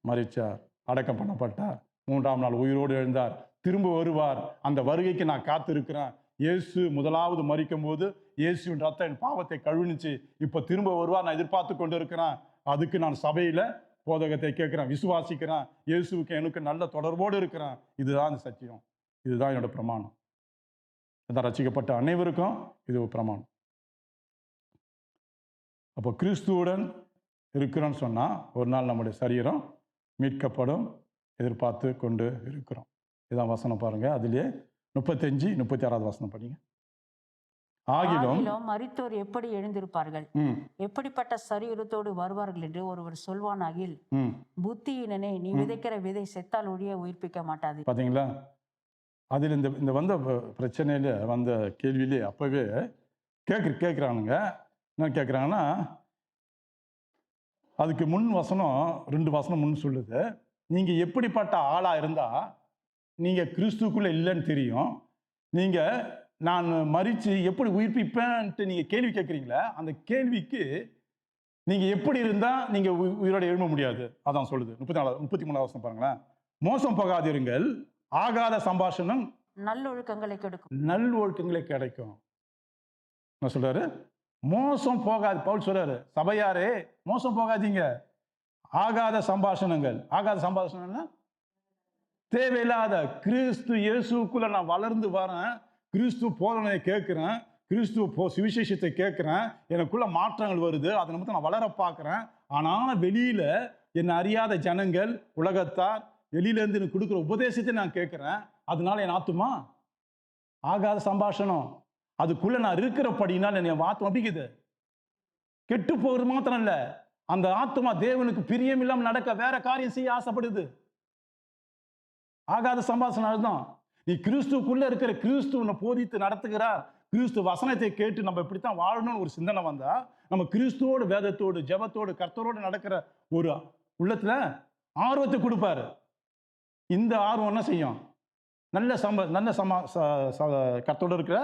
மரிச்சார், அடக்கம் பண்ணப்பட்டார், 3ஆம் நாள் உயிரோடு எழுந்தார், திரும்ப வருவார். அந்த வருகைக்கு நான் காத்திருக்கிறேன். இயேசு முதலாவது மரிக்கும் போது இயேசுவின் ரத்தம் என் பாவத்தை கழுவினுச்சு. இப்போ திரும்ப வருவார், நான் எதிர்பார்த்து கொண்டு இருக்கிறேன். அதுக்கு நான் சபையில போதகத்தை கேட்கிறேன், விசுவாசிக்கிறேன், இயேசுவுக்கு எனக்கு நல்ல தொடர்போடு இருக்கிறேன். இதுதான் இந்த சத்தியம், இதுதான் என்னோட பிரமாணம். அதான் ரட்சிக்கப்பட்ட அனைவருக்கும் இது ஒரு பிரமாணம். அப்போ கிறிஸ்துவுடன் இருக்கிறோன்னு சொன்னா ஒரு நாள் நம்முடைய சரீரம் மீட்கப்படும், எதிர்பார்த்து கொண்டு இருக்கிறோம். இதான் வசனம் பாருங்க, அதிலே 35, 36 வசனம் படிங்க. ஆகிலும் மரித்தோர் எப்படி எழுந்திருப்பார்கள், எப்படிப்பட்ட சரீரத்தோடு வருவார்கள் என்று ஒருவர் சொல்வானாகில், புத்தியினனே, நீ விதைக்கிற விதை செத்தால் ஒழிய உயிர்ப்பிக்க மாட்டாது. பாத்தீங்களா? அதில் இந்த வந்த பிரச்சனையில வந்த கேள்வியிலே அப்பவே கேட்குறானுங்க. என்ன கேட்குறாங்கன்னா, அதுக்கு முன் வசனம் 2 வசனம் முன் சொல்லுது, நீங்க எப்படிப்பட்ட ஆளா இருந்தா நீங்க கிறிஸ்துக்குள்ள இல்லைன்னு தெரியும், நீங்க நான் மரிச்சு எப்படி உயிர்ப்பிப்பேன்ட்டு நீங்க கேள்வி கேட்குறீங்களே, அந்த கேள்விக்கு நீங்க எப்படி இருந்தா நீங்க உயிரோட எழும்ப முடியாது. அதான் சொல்லுது 33 வசனம் பாருங்களேன். மோசம் போகாதிருங்கள், ஆகாத சம்பாஷணம் நல்லொழுக்கங்களை கெடுக்கும். நல்லொழுக்கங்களை கிடைக்கும். என்ன சொல்றாரு? மோசம் போகாது. பவுல் சொல்றாரு, சபையாரே மோசம் போகாதீங்க. ஆகாத சம்பாஷணங்கள், ஆகாத சம்பாஷணம்னா தேவையில்லாத, கிறிஸ்து இயேசுக்குள்ள நான் வளர்ந்து வரேன், கிறிஸ்து போதனையை கேட்கிறேன், கிறிஸ்து சுவிசேஷத்தை கேட்கிறேன், எனக்குள்ள மாற்றங்கள் வருது, அதை நிமித்தம் நான் வளர பார்க்கிறேன். ஆனால் வெளியில என்னை அறியாத ஜனங்கள், உலகத்தார் வெளியில இருந்து எனக்கு கொடுக்குற உபதேசத்தை நான் கேட்கிறேன். அதனால என் ஆத்துமா ஆகாத சம்பாஷணம், அதுக்குள்ள நான் இருக்கிறபடினால் என் ஆத்மா அபிக்குது. கெட்டு போகிறது மாத்திரம் இல்ல, அந்த ஆத்மா தேவனுக்கு பிரியம் இல்லாம நடக்க வேற காரியம் செய்ய ஆசைப்படுது. ஆகாத சம்பாஷணம் தான். நீ கிறிஸ்துக்குள்ள இருக்கிற, கிறிஸ்து உன்னை போதித்து நடத்துகிறார், கிறிஸ்து வசனத்தை கேட்டு நம்ம இப்படித்தான் வாழணும்னு ஒரு சிந்தனை வந்தா, நம்ம கிறிஸ்துவோடு வேதத்தோடு ஜெபத்தோடு கர்த்தரோடு நடக்கிற ஒரு உள்ளத்துல ஆர்வத்தை கொடுப்பாரு. இந்த ஆர்வம் என்ன செய்யும்? நல்ல கர்த்தரோடு இருக்கிற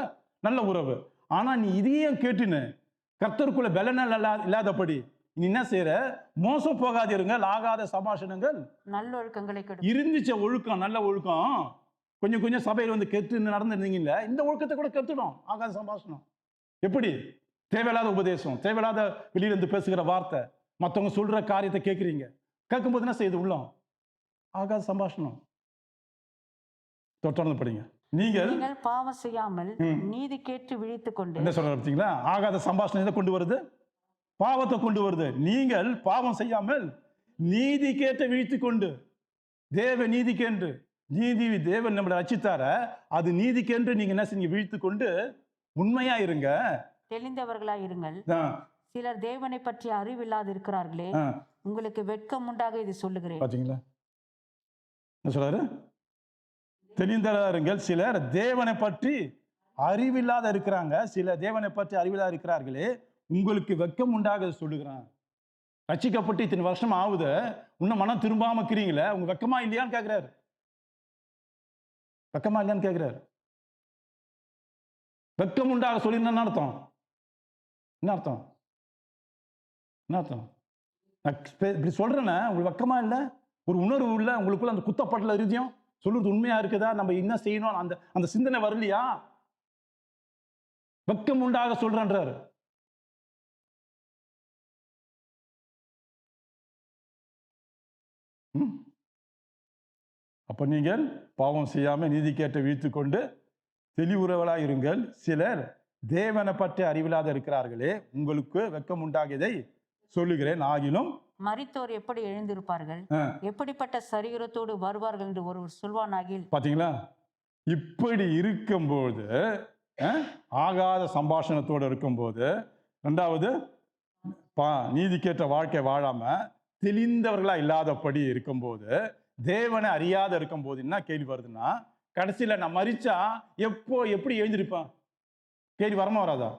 நல்ல உறவு. ஆனா நீ இதையும் கேட்டுன்னு கர்த்தருக்குள்ள பலனால் இல்லாதபடி நீ என்ன செய்யற? மோசம் போகாதிருங்க, ஆகாத சபாஷணங்கள் நல்லொழுக்கங்களை இருந்துச்ச ஒழுக்கம், நல்ல ஒழுக்கம் கொஞ்சம் கொஞ்சம் சபையில் வந்து கெட்டு நடந்துருந்தீங்கல்ல, இந்த ஒழுக்கத்தை கூட கெட்டுடும். ஆகாத சம்பாஷணம் எப்படி? தேவையில்லாத உபதேசம், தேவையில்லாத வெளியிலிருந்து பேசுகிற வார்த்தை, மற்றவங்க சொல்ற காரியத்தை கேட்குறீங்க, கேட்கும்போது என்ன செய்யுது? உள்ளம் ஆகாத சம்பாஷணம். தொடர்ந்து படிங்க. நீங்கள் பாவம் செய்யாமல் நீதி கேட்டு விழித்துக் கொண்டு, என்ன சொல்ற பார்த்தீங்களா? ஆகாத சம்பாஷணம் எதை கொண்டு வருது? பாவத்தை கொண்டு வருது. நீங்கள் பாவம் செய்யாமல் நீதி கேட்டு விழித்துக் கொண்டு, தேவ நீதிக்கென்று, நீதி தேவன் நம்மளை ரட்சித்தார, அது நீதிக்கென்று நீங்க என்ன செஞ்சு விழித்து கொண்டு உண்மையா இருங்க, தெளிந்தவர்களா இருங்கள். சிலர் தேவனை பற்றி அறிவில்லாது இருக்கிறார்களே, உங்களுக்கு வெட்கம் உண்டாக இது சொல்லுகிறேன். பாத்தீங்களா என்ன சொல்றாரு? தெளிந்தவர்களா இருங்கள், சிலர் தேவனை பற்றி அறிவில்லாத இருக்கிறாங்க, சிலர் தேவனை பற்றி அறிவில்லாத இருக்கிறார்களே, உங்களுக்கு வெட்கம் உண்டாக சொல்லுகிறான். ரட்சிக்கப்பட்டு இத்தனை வருஷம் ஆகுது, இன்னும் மனம் திரும்பாம இருக்கிறீங்களே, உங்க வெக்கமா இல்லையான்னு கேட்கிறாரு. வெக்கமா இல்லையான்னு கேட்கிறாரு. வெக்கம் உண்டாக சொல்லி என்ன அர்த்தம்? என்ன அர்த்தம்? என்ன அர்த்தம்? நான் இப்படி சொல்றேன்னா, உங்களுக்கு வெக்கமா இல்லை, ஒரு உணர்வு இல்லை உங்களுக்குள்ள, அந்த குத்தப்படல இருதயம் சொல்றது உண்மையா இருக்குதா, நம்ம என்ன செய்யணும், அந்த சிந்தனை வரலையா? வெக்கம் உண்டாக சொல்றேன்றாரு. அப்ப நீங்கள் பாவம் செய்யாம நீதி கேட்ட வீழ்த்து கொண்டு தெளிவுறவளாய் இருங்கள், சிலர் தேவனை பற்றி அறிவில்லாத இருக்கிறார்களே, உங்களுக்கு வெக்கம் உண்டாகியதை சொல்லுகிறேன். ஆகிலும் மரித்தோர் எப்படி எழுந்திருப்பார்கள், எப்படிப்பட்ட சரீரத்தோடு வருவார்கள் என்று ஒருவர் சொல்வானாகில். பாத்தீங்களா? இப்படி இருக்கும்போது, ஆகாத சம்பாஷணத்தோடு இருக்கும்போது, ரெண்டாவது நீதி கேட்ட வாழ்க்கை வாழாம தெளிந்தவர்களா இல்லாதபடி இருக்கும்போது, தேவனை அறியாத இருக்கும் போது என்ன கேள்வி வருதுன்னா, கடைசியில நான் மரிச்சா எப்படி எழுந்திருப்பேன்? கேள்வி வரமா வராதா?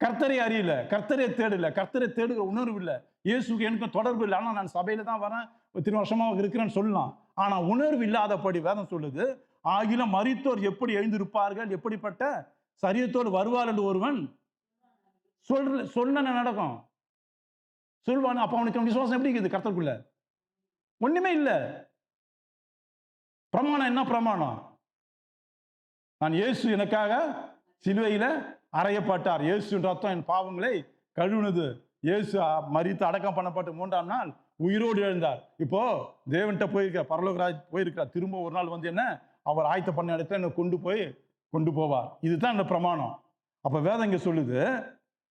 கர்த்தரை அறியல, கர்த்தரை தேடல, கர்த்தரை தேடுகிற உணர்வு இல்லை, இயேசுக்கு எனக்கும் தொடர்பு இல்லை. ஆனா நான் சபையில தான் வரேன், இத்தனை வருஷமா இருக்கிறேன்னு சொல்லலாம். ஆனா உணர்வு இல்லாதபடி வேதம் சொல்லுது, ஆகிலும் மரித்தோர் எப்படி எழுந்திருப்பார்கள், எப்படிப்பட்ட சரீரத்தோடு வருவார் என்று ஒருவன் சொன்ன நடக்கும் சொல்வான். அப்ப அவனுக்கு விசுவாசம் எப்படி இருக்குது? கர்த்தருக்குள்ள ஒண்ணுமே இல்லை. பிரமாணம் என்ன பிரமாணம்? நான் இயேசு எனக்காக சிலுவையில அறையப்பட்டார், இயேசு ரத்தம் என் பாவங்களை கழுவுனது, இயேசு மரித்து அடக்கம் பண்ணப்பட்டு 3ஆம் நாள் உயிரோடு எழுந்தார். இப்போ தேவன்கிட்ட போயிருக்க, பரலோகராஜ் போயிருக்கிறார். திரும்ப ஒரு நாள் வந்து என்ன, அவர் ஆயத்த பண்ண இடத்துல என்ன கொண்டு போவார். இதுதான் இந்த பிரமாணம். அப்ப வேதம் இங்க சொல்லுது,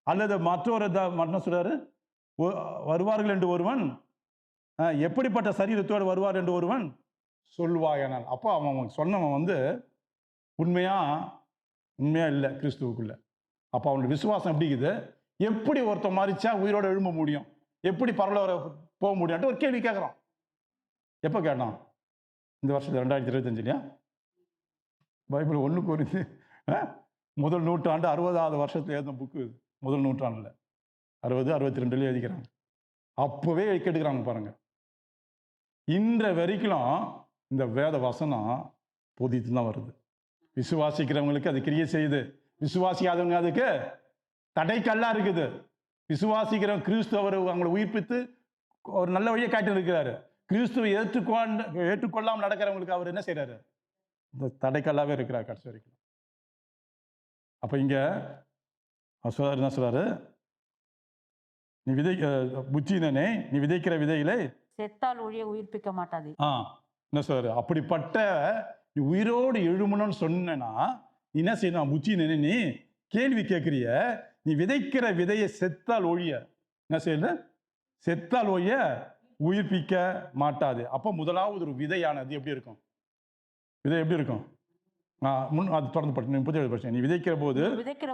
அல்லது மற்றொரு என்ன சொல்றாரு, வருவார்கள் என்று ஒருவன், எப்படிப்பட்ட சரீரத்தோடு வருவார் என்று ஒருவன் சொல்வாயானால். அப்போ அவன் சொன்னவன் வந்து உண்மையா இல்லை கிறிஸ்துவுக்குள்ள. அப்போ அவனுடைய விசுவாசம் எப்படி இருக்குது? எப்படி ஒருத்தன் மரிச்சா உயிரோட எழும்ப முடியும், எப்படி பரலோகம் போக முடியும் ஒரு கேள்வி கேட்குறான். எப்போ கேட்டான்? இந்த வருஷத்துல 2025 பைபிள் 1 கொரிந்து முதல் நூற்றாண்டு 60வது வருஷத்துல எழுதின புக்கு. முதல் நூற்றாண்டுல 60, 62 எழுதிக்கிறாங்க. அப்பவே கேட்டுக்கிறாங்க பாருங்க. இன்ற வரைக்கும் இந்த வேத வசனம் போதித்து தான் வருது. விசுவாசிக்கிறவங்களுக்கு அது கிரியை செய்யுது, விசுவாசிக்காதவங்க அதுக்கு தடைக்கல்லா இருக்குது. விசுவாசிக்கிறவங்க கிறிஸ்து அவர் அவங்களை உயிர்ப்பித்து ஒரு நல்ல வழியை காட்டி இருக்கிறாரு. கிறிஸ்துவை ஏற்றுக்கொள்ளாமல் நடக்கிறவங்களுக்கு அவர் என்ன செய்யறாரு? இந்த தடைக்கல்லாவே இருக்கிறார் கடைசி வரைக்கும். அப்ப இங்க என்ன சொல்றாரு? நீ புச்சினே, நீ விதைக்கிற விதைகளை செத்தால் ஒழிய உயிர்ப்பிக்க மாட்டாது. என்ன சொல்றாரு? அப்படிப்பட்ட நீ உயிரோடு எழுமணும்னு சொன்னா என்ன செய்யணும்? புச்சினே, நீ கேள்வி கேட்கிறிய, நீ விதைக்கிற விதையை செத்தால் ஒழிய என்ன செய்யல? செத்தால் ஒழிய உயிர்ப்பிக்க மாட்டாது. அப்ப முதலாவது ஒரு விதையானது எப்படி இருக்கும்? விதை எப்படி இருக்கும்? அது தொடர்ந்து படிக்கணும். 37 நீ விதைக்கிற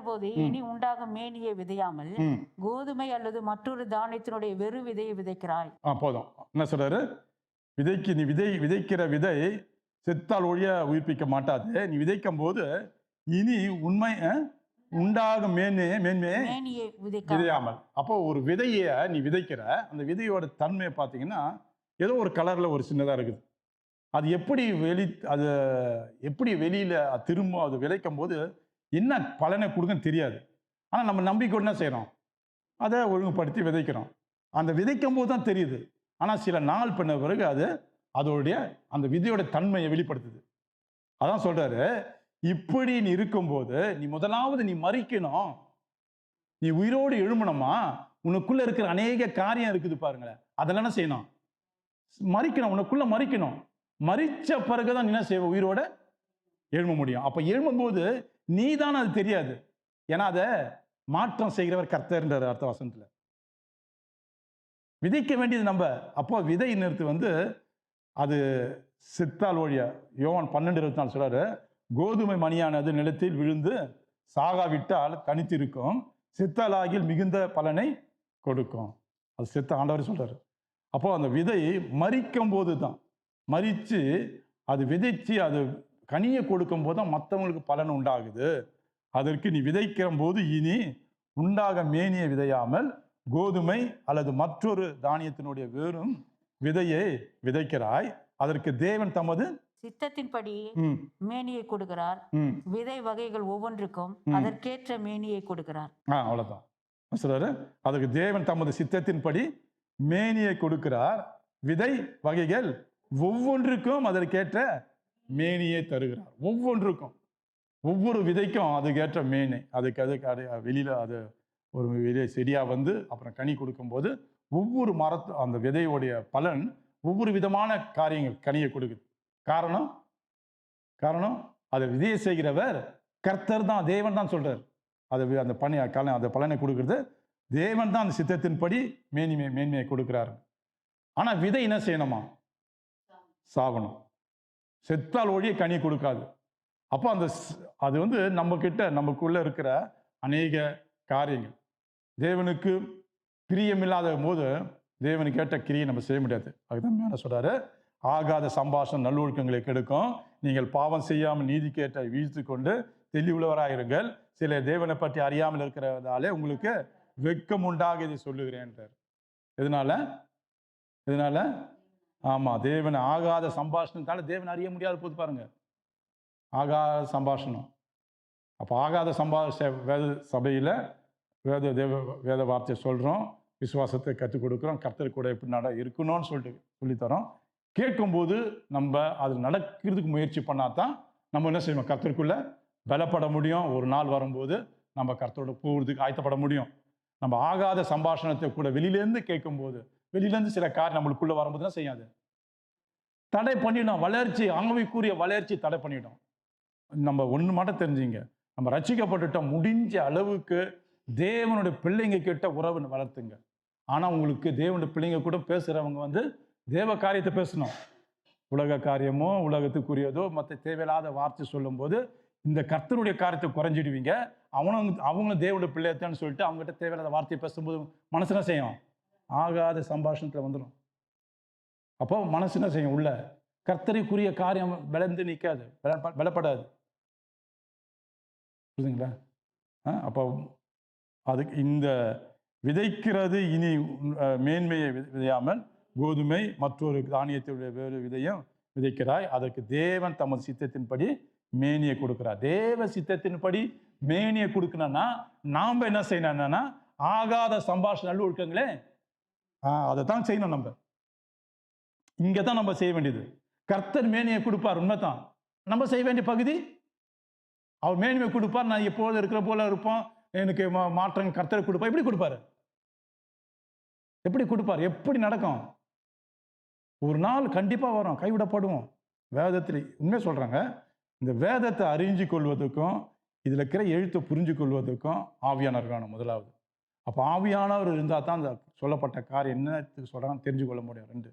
போது இனி உண்டாகும் மேனியை விதையாமல் கோதுமை அல்லது மற்றொரு தானியத்தினுடைய வெறு விதையை விதைக்கிறாய். போதும். என்ன சொல்றாரு? நீ விதைக்கிற விதை செத்தால் ஒழிய உயிர்ப்பிக்க மாட்டாது. நீ விதைக்கும் போது இனி உண்மை உண்டாகும் மேன்மையை விதையாமல். அப்போ ஒரு விதைய நீ விதைக்கிற, அந்த விதையோட தன்மையை பார்த்தீங்கன்னா ஏதோ ஒரு கலர்ல ஒரு சின்னதா இருக்குது. அது எப்படி வெளியில திரும்ப அது விதைக்கும் போது என்ன பலனை கொடுக்குன்னு தெரியாது. ஆனா நம்ம நம்பிக்கை என்ன செய்யறோம்? அதை ஒழுங்குபடுத்தி விதைக்கிறோம். அந்த விதைக்கும் போது தான் தெரியுது. ஆனா சில நாள் பண்ண பிறகு அதோடைய அந்த விதையோட தன்மையை வெளிப்படுத்துது. அதான் சொல்றாரு, இப்படி நீ இருக்கும்போது நீ முதலாவது நீ மரிக்கணும். நீ உயிரோடு எழுமணுமா? உனக்குள்ள இருக்கிற அநேக காரியம் இருக்குது பாருங்களேன், அதெல்லாம் என்ன செய்யணும்? மரிக்கணும். உனக்குள்ள மரிக்கணும். மரிச்ச பிறகுதான் என்ன செய்வ? உயிரோட எழும்ப முடியும். அப்ப எழும்பும்போது நீ தான் அது தெரியாது. ஏன்னா அதை மாற்றம் செய்கிறவர் கர்த்தர்ன்றார் அர்த்த வசனத்துல. விதைக்க வேண்டியது நம்ம. அப்போ விதை நிறுத்து அது செத்தால் ஒழிய, யோவான் 12:24 சொல்றாரு, கோதுமை மணியானது நிலத்தில் விழுந்து சாகாவிட்டால் தனித்திருக்கும், செத்தால் ஆகில் மிகுந்த பலனை கொடுக்கும். அது செத்த ஆண்டவர் சொல்றாரு. அப்போ அந்த விதை மரிக்கும் போது தான், மரித்து அது விதைச்சு அது கனியை கொடுக்கும் போது தான் மற்றவங்களுக்கு பலன் உண்டாகுது. அதற்கு நீ விதைக்கிற போது இனி உண்டாக மேனியை விதையாமல் கோதுமை அல்லது மற்றொரு தானியத்தினுடைய வெறும் விதையை விதைக்கிறாய். அதற்கு தேவன் தமது சித்தத்தின்படி மேனியை கொடுக்கிறார். விதை வகைகள் ஒவ்வொன்றுக்கும் அதற்கேற்ற மேனியை கொடுக்கிறார். அவ்வளவுதான் சொல்றாரு. அதற்கு தேவன் தமது சித்தத்தின்படி மேனியை கொடுக்கிறார். விதை வகைகள் ஒவ்வொன்றுக்கும் அதற்கேற்ற மேனியை தருகிறார். ஒவ்வொன்றுக்கும், ஒவ்வொரு விதைக்கும் அதுக்கேற்ற மேனி. அதுக்கு வெளியில அது ஒரு வெளியே செடியா அப்புறம் கனி கொடுக்கும் போது ஒவ்வொரு அந்த விதையோடைய பலன் ஒவ்வொரு விதமான காரியங்கள் கனியை கொடுக்குது. காரணம் அதை விதையை செய்கிறவர் கர்த்தர் தான், தேவன் தான் சொல்றார். அந்த பலனை கொடுக்கிறது தேவன் தான். அந்த சித்தத்தின்படி மேன்மையை கொடுக்கிறார். ஆனா விதை என்ன செய்யணுமா? சாகணும். செத்தால் ஒழிய கனி கொடுக்காது. அப்போ அது நமக்குள்ள இருக்கிற அநேக காரியங்கள் தேவனுக்கு பிரியமில்லாத போது தேவனுக்கு ஏற்ற கிரியை நம்ம செய்ய முடியாது. அதுதான் மேல சொல்றாரு, ஆகாத சம்பாஷணம் நல்லொழுக்கங்களை கெடுக்கும். நீங்கள் பாவம் செய்யாமல் நீதிக்கேற்ற வீழ்த்து கொண்டு தெளிவுள்ளவராயிருங்கள். சில தேவனை பற்றி அறியாமல் இருக்கிறதாலே உங்களுக்கு வெட்கம் உண்டாக இதை சொல்லுகிறேன். எதனால ஆமா, தேவனை ஆகாத சம்பாஷணத்தால தேவனை அறிய முடியாத போது பாருங்க, ஆகாத சம்பாஷணம். அப்போ ஆகாத வேத சபையில் வேத வார்த்தையை சொல்கிறோம், விசுவாசத்தை கற்றுக் கொடுக்குறோம், கர்த்தர் கூட எப்படி இருக்கணும்னு சொல்லித்தரோம். கேட்கும்போது நம்ம அதில் நடக்கிறதுக்கு முயற்சி பண்ணாதான் நம்ம என்ன செய்வோம், கர்த்தருக்குள்ள பலப்பட முடியும். ஒரு நாள் வரும்போது நம்ம கர்த்தரோட போகிறதுக்கு ஆயத்தப்பட முடியும். நம்ம ஆகாத சம்பாஷணத்தை கூட வெளியிலேருந்து கேட்கும்போது, வெளியிலேருந்து சில காரியம் நம்மளுக்குள்ள வரும்போது தான் செய்யாது, தடை பண்ணிடும். வளர்ச்சி, ஆவிக்குரிய வளர்ச்சி தடை பண்ணிடும். நம்ம ஒன்று மட்டும் தெரிஞ்சுங்க, நம்ம ரட்சிக்கப்பட்டுட்டோம், முடிஞ்ச அளவுக்கு தேவனுடைய பிள்ளைங்க கிட்ட உறவு வளர்த்துங்க. ஆனால் உங்களுக்கு தேவனுடைய பிள்ளைங்க கூட பேசுகிறவங்க தேவ காரியத்தை பேசணும். உலக காரியமோ உலகத்துக்குரியதோ மற்ற தேவையில்லாத வார்த்தை சொல்லும்போது இந்த கர்த்தருடைய காரியத்தை குறைஞ்சிடுவீங்க. அவங்களும் தேவனுடைய பிள்ளையத்தான்னு சொல்லிட்டு அவங்ககிட்ட தேவையில்லாத வார்த்தையை பேசும்போது மனசு என்ன செய்யும், ஆகாத சம்பாஷணத்தில் வந்துடும். அப்போ மனசு என்ன செய்யும், உள்ள கர்த்தருக்குரிய காரியம் விளைந்து நிற்காது, பலப்படாது. புரியுதுங்களா? அப்போ அதுக்கு இந்த விதைக்கிறது இனி மேன்மையை விதையாமல் கோதுமை மற்றொரு தானியத்துடைய வேறு விதையும் விதைக்கிறாய், அதற்கு தேவன் தமது சித்தத்தின்படி மேனியை கொடுக்கிறார். தேவ சித்தத்தின்படி மேனியை கொடுக்கணும்னா நாம் என்ன செய்யணும், என்னன்னா ஆகாத சம்பாஷண நல்லொழுக்கங்களே அதை தான் செய்யணும். நம்ம இங்கே தான் நம்ம செய்ய வேண்டியது. கர்த்தர் மேனியை கொடுப்பார், உண்மைதான். நம்ம செய்ய வேண்டிய பகுதி, அவர் மேன்மையை கொடுப்பார். நான் எப்போது இருக்கிற போல இருப்போம், எனக்கு மாற்றங்கள் கர்த்தர் கொடுப்பார். எப்படி கொடுப்பாரு, எப்படி கொடுப்பார், எப்படி நடக்கும்? ஒரு நாள் கண்டிப்பாக வரும், கைவிடப்படுவோம். வேதத்தில் உண்மையை சொல்கிறாங்க, இந்த வேதத்தை அறிஞ்சு கொள்வதற்கும் இதில் இருக்கிற எழுத்தை புரிஞ்சு கொள்வதற்கும் ஆவியானவர் வேணும் முதலாவது. அப்போ ஆவியானவர் இருந்தால் தான் அந்த சொல்லப்பட்ட காரியம் என்னத்துக்கு சொல்கிறான்னு தெரிஞ்சு கொள்ள முடியும். 2,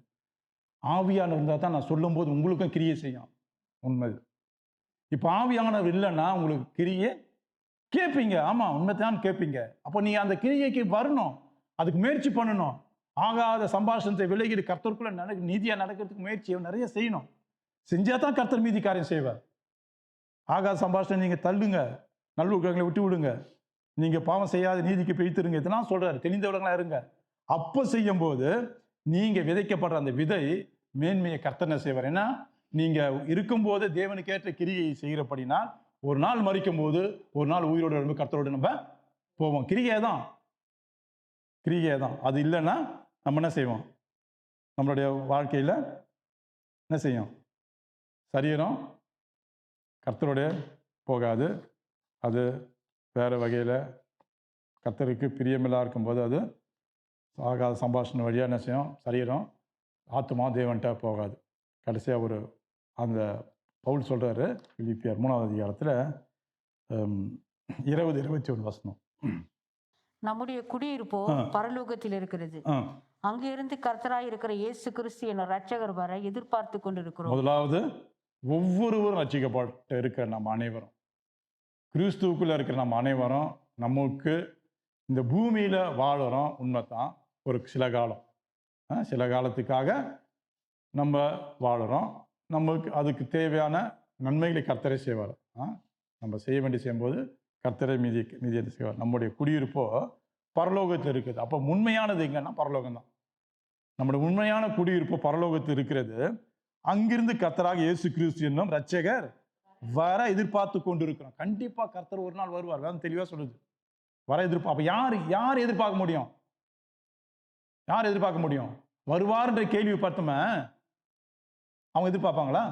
ஆவியானவர் இருந்தால் தான் நான் சொல்லும்போது உங்களுக்கும் கிரியை செய்யும். உண்மை. இப்போ ஆவியானவர் இல்லைன்னா உங்களுக்கு கிரியை கேட்பீங்க, ஆமாம் உண்மைதான் கேட்பீங்க. அப்போ நீ அந்த கிரியைக்கு வரணும், அதுக்கு முயற்சி பண்ணணும். ஆகாத சம்பாஷணத்தை விலகிட்டு கர்த்தருக்குள்ள நீதியாக நடக்கிறதுக்கு முயற்சி நிறைய செய்யணும். செஞ்சால் தான் கர்த்தர் மீதி காரியம் செய்வார். ஆகாத சம்பாஷணம் நீங்கள் தள்ளுங்க, நல்லொழுக்கங்களை விட்டு விடுங்க, நீங்கள் பாவம் செய்யாத நீதிக்கு பிழைத்திருங்க, இதெல்லாம் சொல்கிறாரு. தெரிந்தவர்களாக இருங்க. அப்போ செய்யும்போது நீங்கள் விதைக்கப்படுற அந்த விதை மேன்மையை கர்த்தர் செய்வார். ஏன்னா நீங்கள் இருக்கும்போது தேவனுக்கேற்ற கிரியை செய்கிறபடினா ஒரு நாள் மறிக்கும் போது ஒரு நாள் உயிரோடு கர்த்தரோடு நம்ம போவோம். கிரியை தான். அது இல்லைன்னா நம்ம என்ன செய்வோம், நம்மளுடைய வாழ்க்கையில் என்ன செய்யும், சரீரம் கர்த்தரோட போகாது. அது வேறு வகையில் கர்த்தருக்கு பிரியமில்லாக இருக்கும்போது அது ஆகாத சம்பாஷணை வழியாக என்ன செய்யும், சரீரம் ஆத்மா தேவன்கிட்ட போகாது. கடைசியாக அந்த பவுல் சொல்கிறாரு பிலிப்பியர் 3ஆம் அதிகாரத்தில் 20-21 நம்முடைய குடியிருப்போ பரலோகத்தில் இருக்கிறது, அங்கிருந்து கர்த்தராய் இருக்கிற இயேசு கிறிஸ்து என்ற இரட்சகர் வர எதிர்பார்த்து கொண்டிருக்கிறோம். முதலாவது ஒவ்வொருவரும் ரட்சிக்கப்பட்டு இருக்கிற நம்ம அனைவரும், கிறிஸ்துவுக்குள்ள இருக்கிற நம்ம அனைவரும் நமக்கு இந்த பூமியில வாழறோம். உண்மைதான், ஒரு சில காலத்துக்காக நம்ம வாழறோம். நமக்கு அதுக்கு தேவையான நன்மைகளை கர்த்தரை செய்வார். நம்ம செய்ய வேண்டிய செய்யும்போது கர்த்தரை மீதி செய்வார். நம்முடைய குடியிருப்போ பரலோகத்தில் இருக்குது. அப்போ உண்மையானது எங்கன்னா பரலோகம் தான். நம்முடைய உண்மையான குடியிருப்போ பரலோகத்தில் இருக்கிறது. அங்கிருந்து கர்த்தராக இயேசு கிறிஸ்து என்னும் இரட்சகர் வர எதிர்பார்த்து கொண்டு இருக்கிறோம். கண்டிப்பா கர்த்தர் ஒரு நாள் வருவார், வேற தெளிவா சொல்லுது. வர அப்ப யார் எதிர்பார்க்க முடியும், வருவார்ன்ற கேள்வி பார்த்தோமே, அவங்க எதிர்பார்ப்பாங்களா?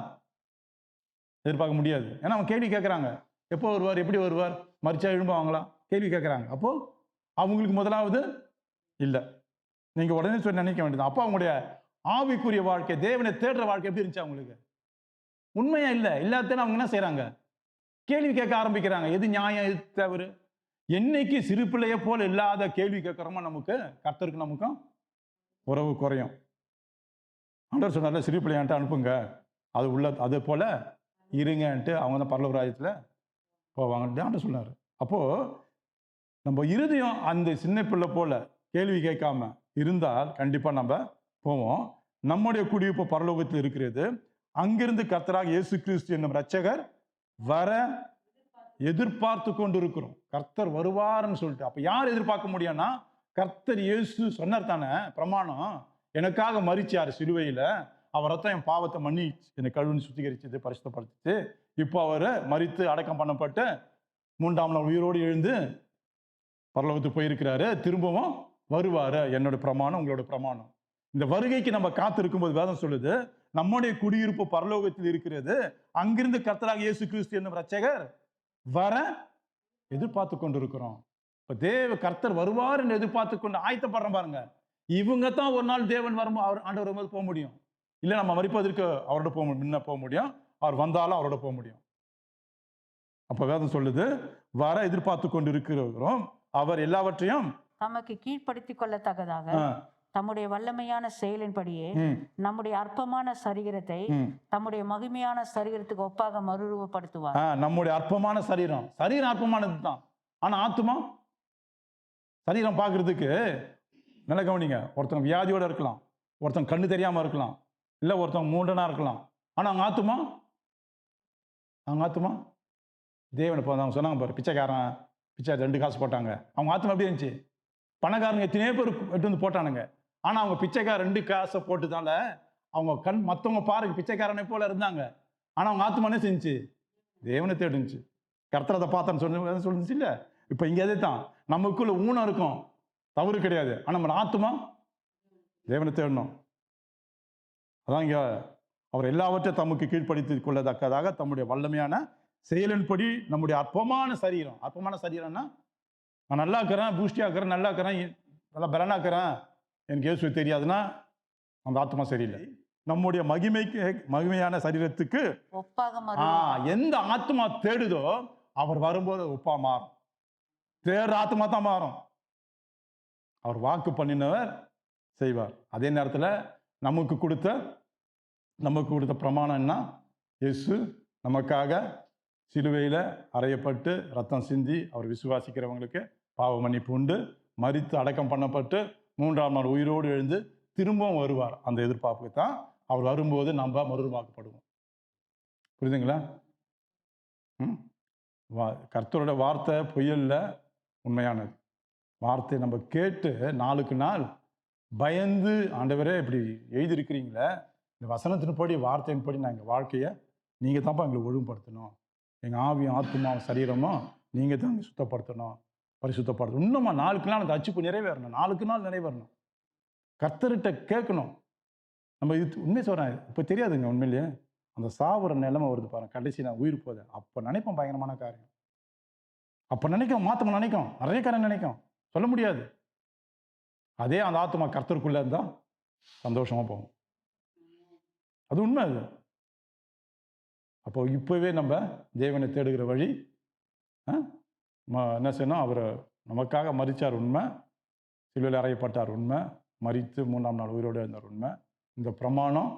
எதிர்பார்க்க முடியாது. ஏன்னா அவங்க கேள்வி கேட்கறாங்க, எப்போ வருவார், எப்படி வருவார், மரிச்சா எழும்புவாங்களா, கேள்வி கேட்கறாங்க. அப்போ அவங்களுக்கு முதலாவது இல்லை, நீங்க உடனே சொல்லி நினைக்க வேண்டியது. அப்போ அவங்களுடைய ஆவிக்குரிய வாழ்க்கை, தேவனை தேடுற வாழ்க்கை எப்படி இருந்துச்சு அவங்களுக்கு? உண்மையா இல்லை. எல்லாத்தையும் அவங்க என்ன செய்யறாங்க, கேள்வி கேட்க ஆரம்பிக்கிறாங்க. எது நியாயம், எது தவறு. என்னைக்கு சிறு பிள்ளைய போல இல்லாத கேள்வி கேட்கறோமோ நமக்கு கர்த்தருக்கு நமக்கும் உறவு குறையும். ஆண்டவர் சொன்னார்ல, சிறு பிள்ளையான்ட்டு அனுப்புங்க, அது போல இருங்கன்ட்டு அவங்க தான் பரலோக ராஜ்யத்தில் போவாங்கன்ட்டு ஆண்டவர் சொன்னார். அப்போ நம்ம இருதயம் அந்த சின்ன பிள்ளை போல கேள்வி கேட்காம இருந்தால் கண்டிப்பா நம்ம போவோம். நம்முடைய குடியிருப்பு பரலோகத்தில் இருக்கிறது. அங்கிருந்து கர்த்தராக இயேசு கிறிஸ்து என்னும் இரட்சகர் வர எதிர்பார்த்து கொண்டு இருக்கிறோம். கர்த்தர் வருவார்னு சொல்லிட்டு. அப்ப யார் எதிர்பார்க்க முடியும்னா, கர்த்தர் இயேசு சொன்னார் தானே பிரமாணம், எனக்காக மரிச்சாரு சிலுவையில, அவர் ரத்தம் என் பாவத்தை மன்னி என்னை கழுவுன்னு சுத்திகரிச்சது, பரிசுத்தப்படுத்திச்சு. இப்போ அவர் மரித்து அடக்கம் பண்ணப்பட்டு 3ஆம் நாள் உயிரோடு எழுந்து பரலோகத்துக்கு போயிருக்கிறாரு. திரும்பவும் வருவாரு. என்னோட பிரமாணம், உங்களோட பிரமாணம். இந்த வருகைக்கு நம்ம காத்து இருக்கும்போது வேதம் சொல்லுது, நம்முடைய குடியிருப்பு பரலோகத்தில் இருக்கிறது. அங்கிருந்து கர்த்தராக இயேசு கிறிஸ்து என்னும் இரட்சகர் வர எதிர்பார்த்து கொண்டு இருக்கிறோம். இப்ப கர்த்தர் வருவார் என்று எதிர்பார்த்து கொண்டு ஆயத்தப்படுறோம் பாருங்க. இவங்க தான் ஒரு நாள் தேவன் வரும், அவர் ஆண்டவர் வரும்போது போக முடியும். இல்ல நம்ம மரிப்பதற்கு அவரோட முன்ன போக முடியும், அவர் வந்தாலும் அவரோட போக முடியும். அப்ப வேதம் சொல்லுது, வர எதிர்பார்த்து கொண்டு இருக்கிறோம். அவர் எல்லாவற்றையும் தமக்கு கீழ்ப்படுத்திக் கொள்ளத்தக்கதாக தம்முடைய வல்லமையான செயலின்படியே நம்முடைய அற்பமான சரீரத்தை தம்முடைய மகிமையான சரீரத்துக்கு ஒப்பாக மறுரூபப்படுத்துவார். நம்முடைய அற்பமான சரீரம் அற்பமானது தான். ஆனா ஆத்துமா, சரீரம் பார்க்கறதுக்கு நல்ல கவனிங்க. ஒருத்தன் வியாதியோட இருக்கலாம், ஒருத்தன் கண்ணு தெரியாம இருக்கலாம், இல்ல ஒருத்தன் மூண்டனா இருக்கலாம். ஆனா அவங்க ஆத்துமா தேவனை அவங்க சொன்னாங்க பாரு, பிச்சைக்காரன் பிச்சை 2 காசு போட்டாங்க. அவங்க ஆத்மா எப்படி இருந்துச்சு? பணக்காரங்க எத்தனையோ பேர் எட்டு வந்து போட்டானுங்க. ஆனா அவங்க பிச்சைக்காரன் 2 காசை போட்டுதால அவங்க மற்றவங்க பாருங்க பிச்சைக்காரனை போல இருந்தாங்க. ஆனா அவங்க ஆத்மா என்ன செஞ்சுச்சு? தேவனை தேடுச்சு. கர்த்தர் அதை பார்த்தான்னு சொல்லுச்சு இல்ல. இப்ப இங்க அதே தான், நமக்குள்ள ஊனம் இருக்கும், தவறு கிடையாது. ஆனா நம்ம ஆத்மா தேவனை தேடணும். அதான் இங்க அவர் எல்லாவற்றையும் தமக்கு கீழ்ப்படுத்திக் கொள்ளத்தக்கதாக தம்முடைய வல்லமையான செயலின்படி நம்முடைய அற்பமான சரீரம்னா, நான் நல்லா இருக்கிறேன், பூஷ்டியா இருக்கிறேன், நல்லா இருக்கிறேன், நல்லா பலனா இருக்கிறேன், எனக்கு இயேசு தெரியாதுன்னா அந்த ஆத்மா சரியில்லை. நம்முடைய மகிமையான சரீரத்துக்கு எந்த ஆத்மா தேடுதோ அவர் வரும்போது ஒப்பா மாறும். தேடுற ஆத்மா தான் மாறும். அவர் வாக்கு பண்ணினவர் செய்வார். அதே நேரத்தில் நமக்கு கொடுத்த பிரமாணம் என்ன? இயேசு நமக்காக சிலுவையில் அறையப்பட்டு ரத்தம் சிந்தி அவர் விசுவாசிக்கிறவங்களுக்கு பாவ மன்னிப்பு உண்டு, மரித்து அடக்கம் பண்ணப்பட்டு 3ஆம் நாள் உயிரோடு எழுந்து திரும்பவும் வருவார். அந்த எதிர்பார்ப்புக்கு தான் அவர் வரும்போது நம்ம மறுரூபமாக்கப்படுவோம். புரியுதுங்களா? கர்த்தரோட வார்த்தை பொய்யல்ல, உண்மையானது. வார்த்தை நம்ம கேட்டு நாளுக்கு நாள் பயந்து, ஆண்டவரே இப்படி எழுதியிருக்கிறீங்களே, இந்த வசனத்தின்படி வார்த்தையின்படி நான் எங்கள் வாழ்க்கையை நீங்கள் தான்ப்பா எங்களுக்கு ஒழுங்குபடுத்தணும், எங்கள் ஆவியும் ஆத்மாவும் சரீரமும் நீங்கள் தான் சுத்தப்படுத்தணும், பரிசுத்தப்படுத்தணும். இன்னுமா நாளுக்கு நாள் அந்த அச்சுப்பு நிறைவேறணும், நாளுக்கு நாள் நிறைவேறணும். கர்த்தர்கிட்ட கேட்கணும். நம்ம இது உண்மை சொல்கிறேன், இப்போ தெரியாதுங்க உண்மையிலேயே. அந்த சாவுற நிலைமை வருது பாருங்க, கடைசி நான் உயிர் போகுது, அப்போ நினைப்போம் பயங்கரமான காரியம். அப்போ நினைக்கும், மாத்தமா நினைக்கும், நிறைய காரியம் நினைக்கும், சொல்ல முடியாது. அதே அந்த ஆத்மா கர்த்தருக்குள்ள இருந்தா சந்தோஷமா போகும். அது உண்மை. அது அப்போ இப்போவே நம்ம தேவனை தேடுகிற வழி என்ன செய்யணும்? அவர் நமக்காக மரித்தார் உண்மை, சிலுவையில் அறையப்பட்டார் உண்மை, மரித்து 3ஆம் நாள் உயிரோடு இருந்தார் உண்மை. இந்த பிரமாணம்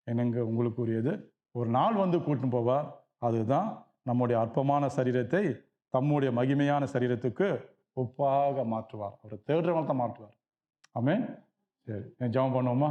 என்னங்க உங்களுக்கு உரியது. ஒரு நாள் வந்து கூட்டின்னு போவார். அதுதான் நம்முடைய அற்பமான சரீரத்தை தம்முடைய மகிமையான சரீரத்துக்கு ஒப்பாக மாற்றுவார். அவர் தேடுறவங்க தான் மாற்றுவார். ஆமென். சரி, ஜெபம் பண்ணுவோமா?